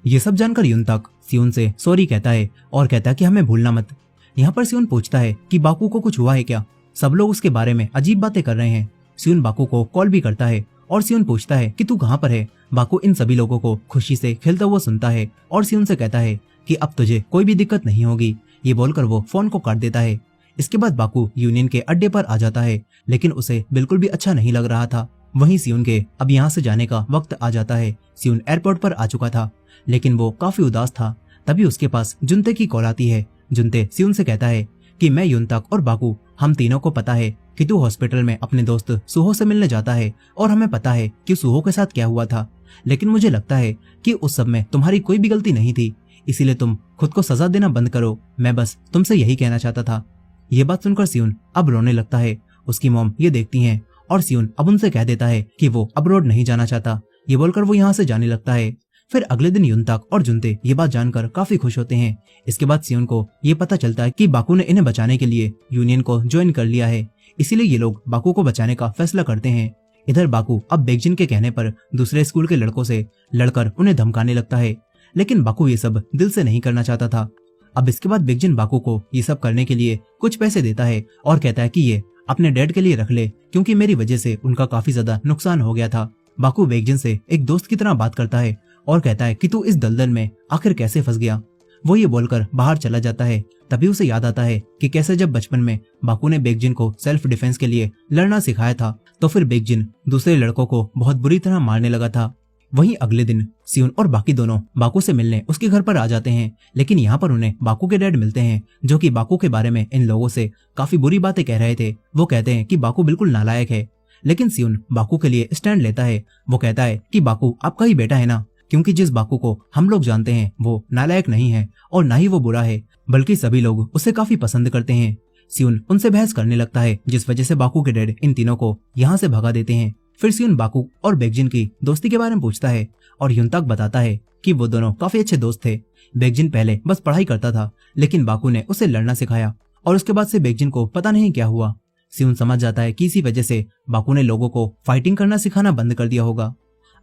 ये सब जानकर युनताक सियुन से सॉरी कहता है और कहता है कि हमें भूलना मत। यहाँ पर सियुन पूछता है कि बाकू को कुछ हुआ है क्या? सब लोग उसके बारे में अजीब बातें कर रहे हैं। सियुन बाकू को कॉल भी करता है और सियुन पूछता है कि तू कहाँ पर है? बाकू इन सभी लोगों को खुशी से खेलता हुआ सुनता है और सियुन से कहता है कि अब तुझे कोई भी दिक्कत नहीं होगी। ये बोलकर वो फोन को काट देता है। इसके बाद बाकू यूनियन के अड्डे पर आ जाता है, लेकिन उसे बिल्कुल भी अच्छा नहीं लग रहा था। वहीं सियुन के अब यहाँ से जाने का वक्त आ जाता है। सियुन एयरपोर्ट पर आ चुका था, लेकिन वो काफी उदास था। तभी उसके पास जुनते की कॉल आती है। जुनते सियुन से कहता है कि मैं युनताक और बाकू, हम तीनों को पता है कि तू हॉस्पिटल में अपने दोस्त सुहो से मिलने जाता है और हमें पता है कि सुहो के साथ क्या हुआ था, लेकिन मुझे लगता है कि उस सब में तुम्हारी कोई भी गलती नहीं थी, इसीलिए तुम खुद को सजा देना बंद करो। मैं बस तुमसे यही कहना चाहता था। ये बात सुनकर सियुन अब रोने लगता है। उसकी मॉम ये देखती हैं और सियुन अब उनसे कह देता है कि वो अब्रॉड नहीं जाना चाहता। ये बोलकर वो यहाँ से जाने लगता है। फिर अगले दिन युनताक और जुनते ये बात जानकर काफी खुश होते हैं। इसके बाद सियुन को ये पता चलता है कि बाकू ने इन्हें बचाने के लिए यूनियन को ज्वाइन कर लिया है, इसीलिए ये लोग बाकू को बचाने का फैसला करते हैं। इधर बाकू अब बेकजिन के कहने पर दूसरे स्कूल के लड़कों से लड़कर उन्हें धमकाने लगता है, लेकिन बाकू ये सब दिल से नहीं करना चाहता था। अब इसके बाद बेकजिन बाकू को ये सब करने के लिए कुछ पैसे देता है और कहता है कि ये अपने डैड के लिए रख ले, क्योंकि मेरी वजह से उनका काफी ज्यादा नुकसान हो गया था। बाकू बेकजिन से एक दोस्त की तरह बात करता है और कहता है कि तू इस दलदल में आखिर कैसे फंस गया। वो ये बोलकर बाहर चला जाता है। तभी उसे याद आता है कि कैसे जब बचपन में बाकू ने बेकजिन को सेल्फ डिफेंस के लिए लड़ना सिखाया था, तो फिर बेकजिन दूसरे लड़कों को बहुत बुरी तरह मारने लगा था। वहीं अगले दिन सियुन और बाकी दोनों बाकू से मिलने उसके घर पर आ जाते हैं, लेकिन यहाँ पर उन्हें बाकू के डैड मिलते हैं, जो कि बाकू के बारे में इन लोगों से काफी बुरी बातें कह रहे थे। वो कहते हैं कि बाकू बिल्कुल नालायक है, लेकिन सियुन बाकू के लिए स्टैंड लेता है। वो कहता है कि बाकू आपका ही बेटा है ना, क्योंकि जिस बाकू को हम लोग जानते हैं वो नालायक नहीं है और ना ही वो बुरा है, बल्कि सभी लोग उसे काफी पसंद करते हैं। सियुन उनसे बहस करने लगता है, जिस वजह से बाकू के डैड इन तीनों को यहाँ से भगा देते हैं। फिर सियुन बाकू और बेकजिन की दोस्ती के बारे में पूछता है और युनताक बताता है कि वो दोनों काफी अच्छे दोस्त थे। बेकजिन पहले बस पढ़ाई करता था, लेकिन बाकू ने उसे लड़ना सिखाया और उसके बाद से बेकजिन को पता नहीं क्या हुआ। सियुन समझ जाता है कि इसी वजह से बाकू ने लोगों को फाइटिंग करना सिखाना बंद कर दिया होगा।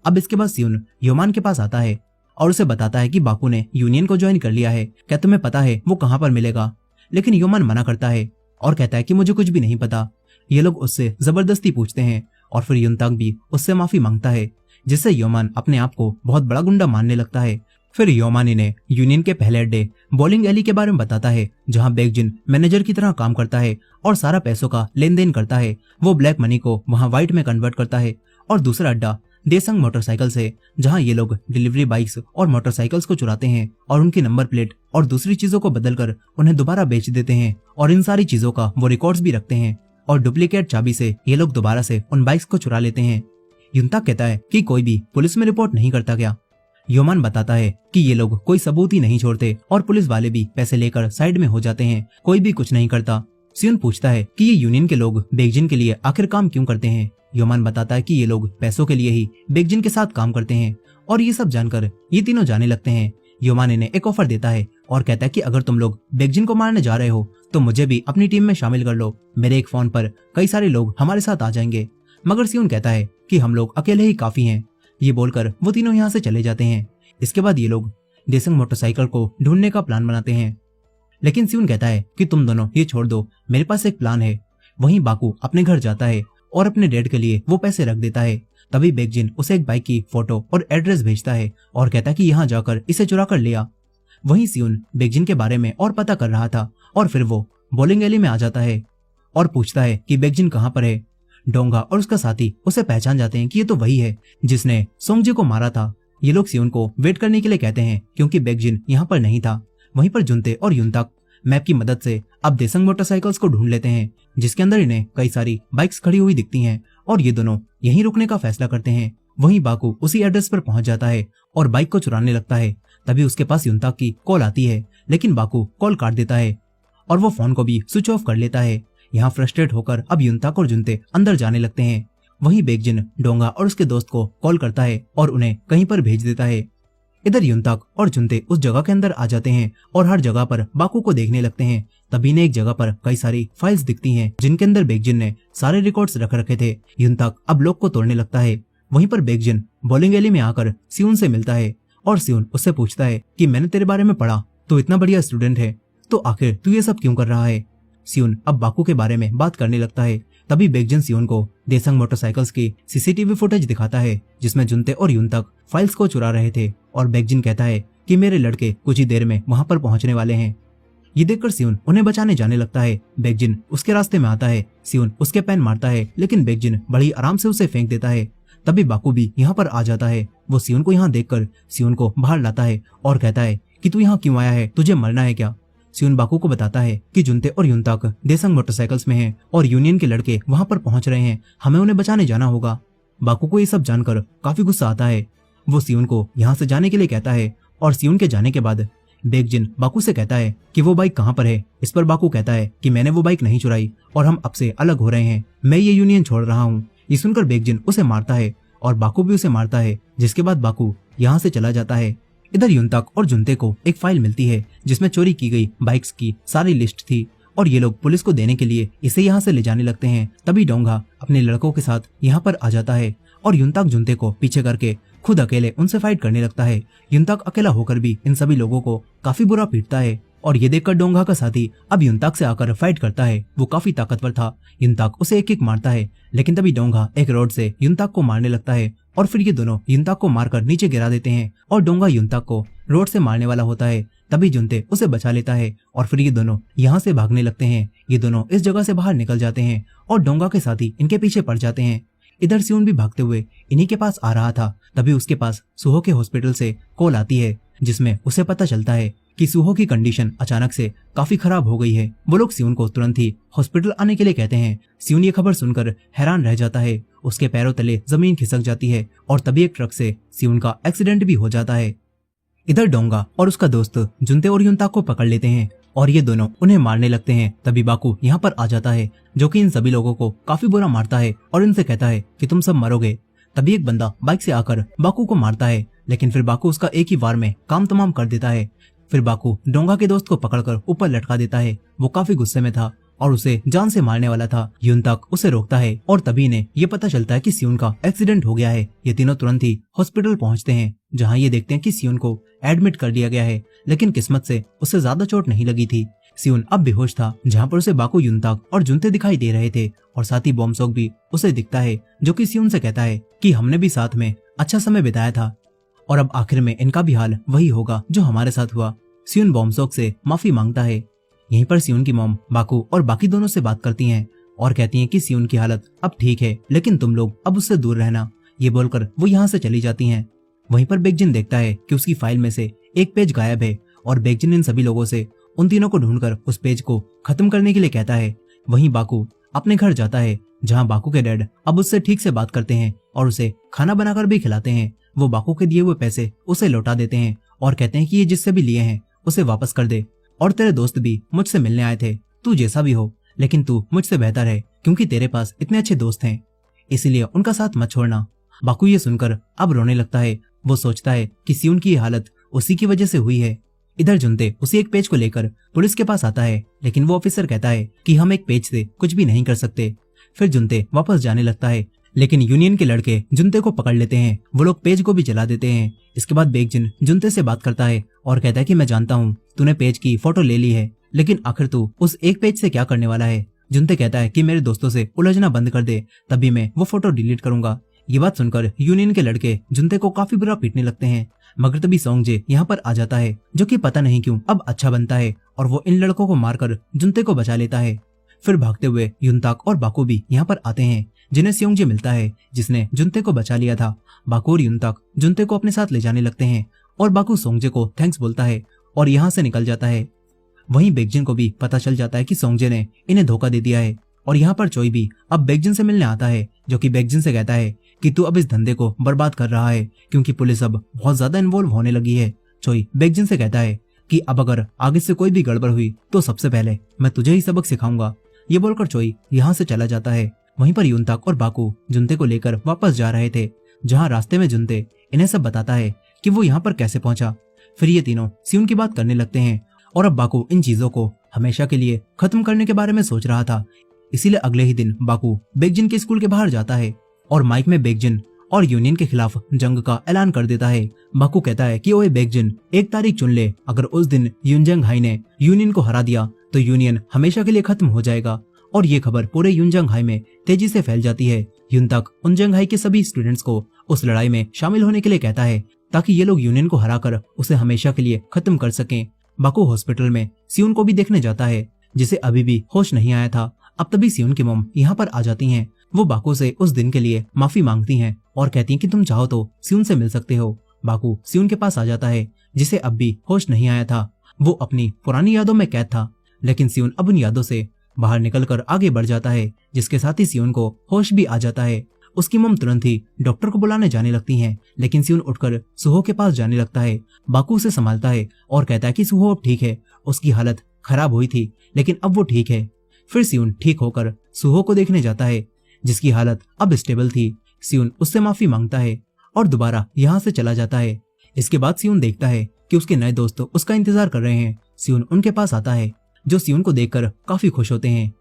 अब इसके बाद सियुन योमान के पास आता है और उसे बताता है कि बाकू ने यूनियन को ज्वाइन कर लिया है, क्या तुम्हें पता है वो कहाँ पर मिलेगा? लेकिन योमान मना करता है और कहता है कि मुझे कुछ भी नहीं पता। ये लोग उससे जबरदस्ती पूछते हैं और फिर युनताक भी उससे माफी मांगता है, जिससे योमान अपने आप को बहुत बड़ा गुंडा मानने लगता है। फिर योमान इन्हें यूनियन के पहले अड्डे बॉलिंग एली के बारे में बताता है, जहाँ बेकजिन मैनेजर की तरह काम करता है और सारा पैसों का लेन देन करता है। वो ब्लैक मनी को वहाँ व्हाइट में कन्वर्ट करता है। और दूसरा अड्डा देसंग मोटरसाइकिल्स है, जहाँ ये लोग डिलीवरी बाइक्स और मोटरसाइकिल्स को चुराते हैं और उनकी नंबर प्लेट और दूसरी चीजों को बदलकर उन्हें दोबारा बेच देते हैं, और इन सारी चीजों का वो रिकॉर्ड्स भी रखते हैं और डुप्लीकेट चाबी से ये लोग दोबारा से उन बाइक्स को चुरा लेते हैं। युनताक कहता है कि कोई भी पुलिस में रिपोर्ट नहीं करता क्या, योमान बताता है कि ये लोग कोई सबूत ही नहीं छोड़ते और पुलिस वाले भी पैसे लेकर साइड में हो जाते हैं, कोई भी कुछ नहीं करता। सियोन पूछता है कि ये यूनियन के लोग बेकजिन के लिए आखिर काम क्यों करते हैं। योमान बताता है कि ये लोग पैसों के लिए ही बेकजिन के साथ काम करते हैं और ये सब जानकर ये तीनों जाने लगते हैं। योमान इन्हें एक ऑफर देता है और कहता है कि अगर तुम लोग बेकजिन को मारने जा रहे हो तो मुझे भी अपनी टीम में शामिल कर लो, मेरे एक फोन पर कई सारे लोग हमारे साथ आ जाएंगे। मगर सियोन कहता है कि हम लोग अकेले ही काफी हैं। ये बोलकर वो तीनों यहाँ से चले जाते हैं। इसके बाद ये लोग देसंग मोटरसाइकिल को ढूंढने का प्लान बनाते हैं, लेकिन सियोन कहता है कि तुम दोनों ये छोड़ दो, मेरे पास एक प्लान है। वहीं बाकू अपने घर जाता है और अपने डैड के लिए वो पैसे रख देता है। तभी बेकजिन उसे एक बाइक की फोटो और एड्रेस भेजता है और कहता है कि यहाँ जाकर इसे चुरा कर ले आ। वहीं सियोन बेकजिन के बारे में और पता कर रहा था और फिर वो बॉलिंग एली में आ जाता है और पूछता है कि बेकजिन कहाँ पर है। डोंगा और उसका साथी उसे पहचान जाते हैं कि ये तो वही है जिसने सोंगजी को मारा था। ये लोग सियोन को वेट करने के लिए कहते हैं क्योंकि बेकजिन यहाँ पर नहीं था। वहीं पर जुनते और युनताक मैप की मदद से अब देसंग मोटरसाइकिल्स को ढूंढ लेते हैं, जिसके अंदर इन्हें कई सारी बाइक्स खड़ी हुई दिखती हैं और ये दोनों यहीं रुकने का फैसला करते हैं। वहीं बाकू उसी एड्रेस पर पहुंच जाता है और बाइक को चुराने लगता है। तभी उसके पास युनताक की कॉल आती है, लेकिन बाकू कॉल काट देता है और वो फोन को भी स्विच ऑफ कर लेता है। यहाँ फ्रस्ट्रेट होकर अब युनताक और जुनते अंदर जाने लगते हैं। वहीं बेकजिन डोंगा और उसके दोस्त को कॉल करता है और उन्हें कहीं पर भेज देता है। इधर युनताक और जुनते उस जगह के अंदर आ जाते हैं और हर जगह पर बाकू को देखने लगते हैं। तभी ने एक जगह पर कई सारी फाइल्स दिखती हैं जिनके अंदर बेकजिन ने सारे रिकॉर्ड्स रख रखे थे। युनताक अब लॉक को तोड़ने लगता है। वहीं पर बेकजिन बॉलिंग एली में आकर सियोन से मिलता है और सियोन उससे पूछता है कि मैंने तेरे बारे में पढ़ा, तो इतना बढ़िया स्टूडेंट है, तो आखिर तू ये सब क्यों कर रहा है। सियोन अब बाकू के बारे में बात करने लगता है। तभी बेकजिन सियोन को देसंग मोटरसाइकिल्स की सीसीटीवी फुटेज दिखाता है जिसमें जुनते और युनताक फाइल्स को चुरा रहे थे और बेकजिन कहता है कि मेरे लड़के कुछ ही देर में वहां पर पहुंचने वाले हैं। ये देखकर सियोन उन्हें बचाने जाने लगता है। बेकजिन उसके रास्ते में आता है। सियोन उसके पैन मारता है, लेकिन बेकजिन बड़ी आराम से उसे फेंक देता है। तभी बाकू भी यहाँ पर आ जाता है। वो सियोन को यहाँ देखकर सियोन को बाहर लाता है और कहता है कि तू यहाँ क्यों आया है, तुझे मरना है क्या। सियोन बाकू को बताता है कि जुनते और युनताक देसंग मोटरसाइकिल्स में हैं और यूनियन के लड़के वहां पर पहुंच रहे हैं, हमें उन्हें बचाने जाना होगा। बाकू को ये सब जानकर काफी गुस्सा आता है। वो सियोन को यहाँ से जाने के लिए कहता है और सियोन के जाने के बाद बेकजिन बाकू से कहता है कि वो बाइक कहाँ पर है। इस पर बाकू कहता है कि मैंने वो बाइक नहीं चुराई और हम अब से अलग हो रहे हैं, मैं ये यूनियन छोड़ रहा हूँ। ये सुनकर बेकजिन उसे मारता है और बाकू भी उसे मारता है, जिसके बाद बाकू यहाँ से चला जाता है। इधर युनताक और जुनते को एक फाइल मिलती है जिसमें चोरी की गई बाइक्स की सारी लिस्ट थी और ये लोग पुलिस को देने के लिए इसे यहाँ से ले जाने लगते हैं। तभी डोंगा अपने लड़कों के साथ यहाँ पर आ जाता है और युनताक जुनते को पीछे करके खुद अकेले उनसे फाइट करने लगता है। युनताक अकेला होकर भी इन सभी लोगों को काफी बुरा पीटता है और ये देखकर डोंगा का साथी अब युनताक से आकर फाइट करता है। वो काफी ताकतवर था। युनताक उसे एक किक मारता है, लेकिन तभी डोंगा एक रॉड से युनताक को मारने लगता है और फिर ये दोनों युनताक को मारकर नीचे गिरा देते हैं और डोंगा युनताक को रोड से मारने वाला होता है। तभी जुनते उसे बचा लेता है और फिर ये दोनों यहाँ से भागने लगते हैं। ये दोनों इस जगह से बाहर निकल जाते हैं और डोंगा के साथी इनके पीछे पड़ जाते हैं। इधर सियोन भी भागते हुए इन्हीं के पास आ रहा था। तभी उसके पास सुहो के हॉस्पिटल से कॉल आती है जिसमें उसे पता चलता है कि सुहो की कंडीशन अचानक से काफी खराब हो गई है। वो लोग सियोन को तुरंत ही हॉस्पिटल आने के लिए कहते हैं। सियोन ये खबर सुनकर हैरान रह जाता है। उसके पैरों तले जमीन खिसक जाती है और तभी एक ट्रक से सियोन का एक्सीडेंट भी हो जाता है। इधर डोंगा और उसका दोस्त जुनते और युनताक को पकड़ लेते हैं और ये दोनों उन्हें मारने लगते हैं। तभी बाकू यहाँ पर आ जाता है जो कि इन सभी लोगों को काफी बुरा मारता है और इनसे कहता है कि तुम सब मरोगे। तभी एक बंदा बाइक से आकर बाकू को मारता है, लेकिन फिर बाकू उसका एक ही वार में काम तमाम कर देता है। फिर बाकू डोंगा के दोस्त को पकड़कर ऊपर लटका देता है। वो काफी गुस्से में था और उसे जान से मारने वाला था। युनताक उसे रोकता है और तभी इन्हें ये पता चलता है कि सियोन का एक्सीडेंट हो गया है। ये तीनों तुरंत ही हॉस्पिटल पहुंचते हैं, जहां ये देखते हैं कि सियोन को एडमिट कर दिया गया है, लेकिन किस्मत से उसे ज्यादा चोट नहीं लगी थी। सियोन अब बेहोश था, जहां पर उसे बाकू, युनताक और जुनते दिखाई दे रहे थे और साथ ही बॉम्सोक भी उसे दिखता है, जो कि सियोन से कहता है कि हमने भी साथ में अच्छा समय बिताया था और अब आखिर में इनका भी हाल वही होगा जो हमारे साथ हुआ। सियोन बॉम्सोक से माफी मांगता है। यहीं पर सियोन की मॉम बाकू और बाकी दोनों से बात करती हैं और कहती हैं कि सियोन की हालत अब ठीक है, लेकिन तुम लोग अब उससे दूर रहना। ये बोलकर वो यहाँ से चली जाती हैं। वहीं पर बेकजिन देखता है कि उसकी फाइल में से एक पेज गायब है और बेकजिन इन सभी लोगों से उन तीनों को ढूंढकर उस पेज को खत्म करने के लिए कहता है। वहीं बाकू अपने घर जाता है, जहाँ बाकू के डैड अब उससे ठीक से बात करते हैं और उसे खाना बनाकर भी खिलाते हैं। वो बाकू के दिए हुए पैसे उसे लौटा देते हैं और कहते हैं कि ये जिससे भी लिए हैं उसे वापस कर दे, और तेरे दोस्त भी मुझसे मिलने आए थे, तू जैसा भी हो लेकिन तू मुझसे बेहतर है क्योंकि तेरे पास इतने अच्छे दोस्त हैं, इसीलिए उनका साथ मत छोड़ना। बाकू ये सुनकर अब रोने लगता है। वो सोचता है कि सियोन की ये हालत उसी की वजह से हुई है। इधर जुनते उसी एक पेज को लेकर पुलिस के पास आता है, लेकिन वो ऑफिसर कहता है कि हम एक पेज से कुछ भी नहीं कर सकते। फिर जुनते वापस जाने लगता है, लेकिन यूनियन के लड़के जुनते को पकड़ लेते हैं। वो लोग पेज को भी जला देते हैं। इसके बाद बेकजिन जुनते से बात करता है और कहता है कि मैं जानता हूँ तूने पेज की फोटो ले ली है, लेकिन आखिर तू उस एक पेज से क्या करने वाला है। जुनते कहता है कि मेरे दोस्तों से उलझना बंद कर दे, तभी मैं वो फोटो डिलीट करूंगा। ये बात सुनकर यूनियन के लड़के जुनते को काफी बुरा पीटने लगते हैं, मगर तभी सोंगजे यहाँ पर आ जाता है, जो कि पता नहीं क्यों अब अच्छा बनता है और वो इन लड़कों को मारकर जुनते को बचा लेता है। फिर भागते हुए युनताक और बाकू भी यहाँ पर आते हैं, जिन्हें स्योंगजे मिलता है जिसने जुनते को बचा लिया था। बाकू और युनताक जुनते को अपने साथ ले जाने लगते हैं और बाकू सोंगजे को थैंक्स बोलता है और यहाँ से निकल जाता है। वहीं बेकजिन को भी पता चल जाता है कि सोंगजे ने इन्हें धोखा दे दिया है और यहाँ पर चोई भी अब बेकजिन से मिलने आता है, जो कि बेकजिन से कहता है कि तू अब इस धंधे को बर्बाद कर रहा है क्योंकि पुलिस अब बहुत ज्यादा इन्वॉल्व होने लगी है। चोई बेकजिन से कहता है कि अब अगर आगे से कोई भी गड़बड़ हुई तो सबसे पहले मैं तुझे ही सबक सिखाऊंगा। ये बोलकर चोई यहाँ से चला जाता है। वहीं पर युनताक और बाकू जुनते को लेकर वापस जा रहे थे, जहाँ रास्ते में जुनते इन्हें सब बताता है कि वो यहाँ पर कैसे पहुंचा। फिर ये तीनों सियोन की बात करने लगते हैं और अब बाकू इन चीजों को हमेशा के लिए खत्म करने के बारे में सोच रहा था। इसीलिए अगले ही दिन बाकू बेकजिन के स्कूल के बाहर जाता है और माइक में बेकजिन और यूनियन के खिलाफ जंग का ऐलान कर देता है। बाकू कहता है कि ओए बेकजिन, एक तारीख चुन ले, अगर उस दिन युनजंग हाई ने यूनियन को हरा दिया तो यूनियन हमेशा के लिए खत्म हो जाएगा। और ये खबर पूरे युनजंग हाई में तेजी से फैल जाती है। युनताक उनजंग हाई के सभी स्टूडेंट्स को उस लड़ाई में शामिल होने के लिए कहता है ताकि ये लोग यूनियन को हराकर उसे हमेशा के लिए खत्म कर सकें। बाकू हॉस्पिटल में सियोन को भी देखने जाता है, जिसे अभी भी होश नहीं आया था। अब तभी सियोन की मॉम यहाँ पर आ जाती हैं। वो बाकू से उस दिन के लिए माफी मांगती हैं और कहती हैं कि तुम चाहो तो सियोन से मिल सकते हो। बाकू सियोन के पास आ जाता है, जिसे अब भी होश नहीं आया था। वो अपनी पुरानी यादों में कैद था, लेकिन सियोन अब उन यादों से बाहर निकलकर आगे बढ़ जाता है, जिसके साथ ही सियोन को होश भी आ जाता है। उसकी मॉम तुरंत ही डॉक्टर को बुलाने जाने लगती हैं, लेकिन सियोन उठकर सुहो के पास जाने लगता है। बाकू उसे संभालता है और कहता है कि सुहो अब ठीक है, उसकी हालत खराब हुई थी लेकिन अब वो ठीक है। फिर सियोन ठीक होकर सुहो को देखने जाता है, जिसकी हालत अब स्टेबल थी। सियोन उससे माफी मांगता है और दोबारा यहाँ से चला जाता है। इसके बाद सियोन देखता है कि उसके नए दोस्त उसका इंतजार कर रहे हैं। सियोन उनके पास आता है, जो सियोन को देखकर काफी खुश होते हैं।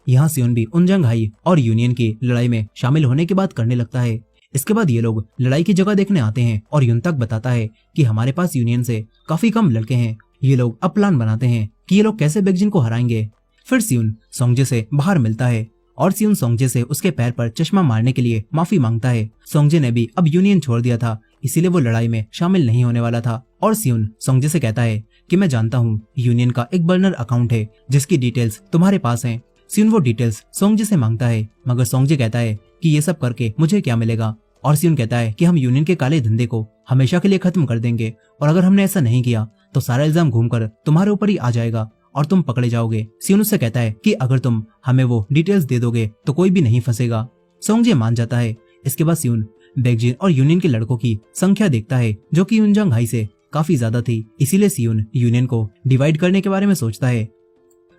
यहाँ सियोन भी उनजंग हाई और यूनियन की लड़ाई में शामिल होने की बात करने लगता है। इसके बाद ये लोग लड़ाई की जगह देखने आते हैं और युनताक बताता है कि हमारे पास यूनियन से काफी कम लड़के हैं। ये लोग अब प्लान बनाते हैं कि ये लोग कैसे बेकजिन को हराएंगे। फिर सियोन सोंगजे से बाहर मिलता है और सियोन सोंगजे से उसके पैर पर चश्मा मारने के लिए माफी मांगता है। सोंगजे ने भी अब यूनियन छोड़ दिया था, इसीलिए वो लड़ाई में शामिल नहीं होने वाला था। और सियोन सोंगजे से कहता है कि मैं जानता हूँ यूनियन का एक बर्नर अकाउंट है जिसकी डिटेल्स तुम्हारे पास हैं। सियोन वो डिटेल्स सोंगजे से मांगता है, मगर सोंगजे कहता है कि ये सब करके मुझे क्या मिलेगा। और सियोन कहता है कि हम यूनियन के काले धंधे को हमेशा के लिए खत्म कर देंगे, और अगर हमने ऐसा नहीं किया तो सारा इल्जाम घूमकर तुम्हारे ऊपर ही आ जाएगा और तुम पकड़े जाओगे। सियोन उससे कहता है कि अगर तुम हमें वो डिटेल्स दे दोगे तो कोई भी नहीं फंसेगा। सोंगजे मान जाता है। इसके बाद सियोन बेकजिन और यूनियन के लड़कों की संख्या देखता है, जो कि युनजंग हाई से काफी ज्यादा थी। इसीलिए सियोन यूनियन को डिवाइड करने के बारे में सोचता है।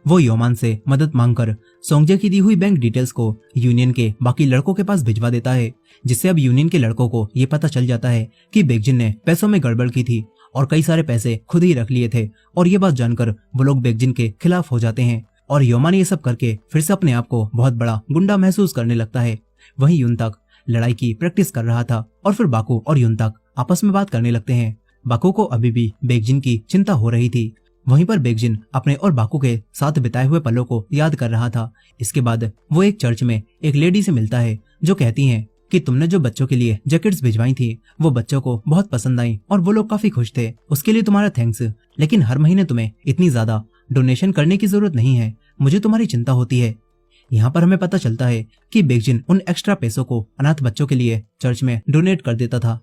वो योमान से मदद मांगकर सोंगजे की दी हुई बैंक डिटेल्स को यूनियन के बाकी लड़कों के पास भिजवा देता है, जिससे अब यूनियन के लड़कों को ये पता चल जाता है कि बेकजिन ने पैसों में गड़बड़ की थी और कई सारे पैसे खुद ही रख लिए थे। और ये बात जानकर वो लोग बेकजिन के खिलाफ हो जाते हैं और योमान ये सब करके फिर से अपने आप को बहुत बड़ा गुंडा महसूस करने लगता है। वहीं युनताक लड़ाई की प्रैक्टिस कर रहा था और फिर बाकू और युनताक आपस में बात करने लगते हैं। बाकू को अभी भी बेकजिन की चिंता हो रही थी। वहीं पर बेकजिन अपने और बाकू के साथ बिताए हुए पलों को याद कर रहा था। इसके बाद वो एक चर्च में एक लेडी से मिलता है, जो कहती हैं कि तुमने जो बच्चों के लिए जैकेट्स भिजवाई थी वो बच्चों को बहुत पसंद आई और वो लोग काफी खुश थे। उसके लिए तुम्हारा थैंक्स, लेकिन हर महीने तुम्हें इतनी ज्यादा डोनेशन करने की जरूरत नहीं है, मुझे तुम्हारी चिंता होती है। यहाँ पर हमें पता चलता है कि बेकजिन उन एक्स्ट्रा पैसों को अनाथ बच्चों के लिए चर्च में डोनेट कर देता था।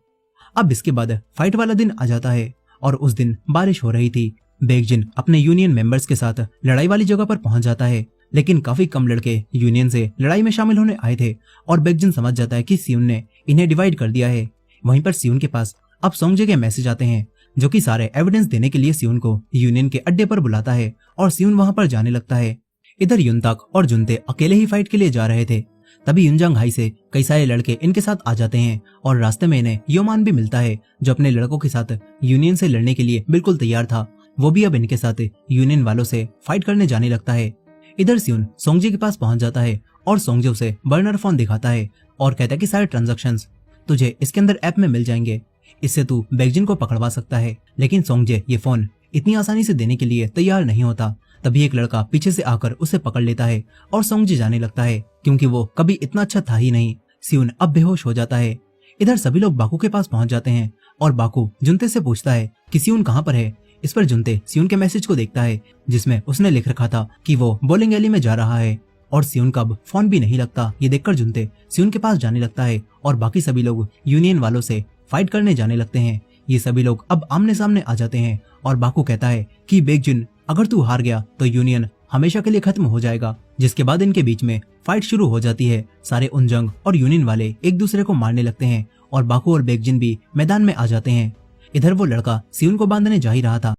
अब इसके बाद फाइट वाला दिन आ जाता है और उस दिन बारिश हो रही थी। बेकजिन अपने यूनियन मेंबर्स के साथ लड़ाई वाली जगह पर पहुंच जाता है, लेकिन काफी कम लड़के यूनियन से लड़ाई में शामिल होने आए थे और बेकजिन समझ जाता है कि सियुन ने इन्हें डिवाइड कर दिया है। वहीं पर सियुन के पास अब सोंगजे के मैसेज आते हैं जो कि सारे एविडेंस देने के लिए सियुन को यूनियन के अड्डे पर बुलाता है और सियुन वहां पर जाने लगता है। इधर युनताक और जुनते अकेले ही फाइट के लिए जा रहे थे। तभी युनजांग हाई से कई सारे लड़के इनके साथ आ जाते हैं और रास्ते में इन्हें योमान भी मिलता है जो अपने लड़कों के साथ यूनियन से लड़ने के लिए बिल्कुल तैयार था। वो भी अब इनके साथ यूनियन वालों से फाइट करने जाने लगता है। इधर सियुन सोंगजे के पास पहुंच जाता है और सोंगजे उसे बर्नर फोन दिखाता है और कहता है कि सारे ट्रांजैक्शंस तुझे इसके अंदर ऐप में मिल जाएंगे, इससे तू बेकजिन को पकड़वा सकता है। लेकिन सोंगजे ये फोन इतनी आसानी से देने के लिए तैयार नहीं होता। तभी एक लड़का पीछे से आकर उसे पकड़ लेता है और सोंगजे जाने लगता है क्योंकि वो कभी इतना अच्छा था ही नहीं। सियुन अब बेहोश हो जाता है। इधर सभी लोग बाकू के पास पहुंच जाते हैं और बाकू जुनते से पूछता है कि सियुन कहाँ पर है। इस पर जुनते सियुन के मैसेज को देखता है जिसमें उसने लिख रखा था कि वो बॉलिंग एली में जा रहा है और सियुन का अब फोन भी नहीं लगता। ये देखकर जुनते सियुन के पास जाने लगता है और बाकी सभी लोग यूनियन वालों से फाइट करने जाने लगते हैं। ये सभी लोग अब आमने सामने आ जाते हैं और बाकू कहता है कि बेकजिन अगर तू हार गया तो यूनियन हमेशा के लिए खत्म हो जाएगा। जिसके बाद इनके बीच में फाइट शुरू हो जाती है। सारे उनजंग और यूनियन वाले एक दूसरे को मारने लगते हैं और बाकू और बेकजिन भी मैदान में आ जाते हैं। इधर वो लड़का सियुन को बांधने जा ही रहा था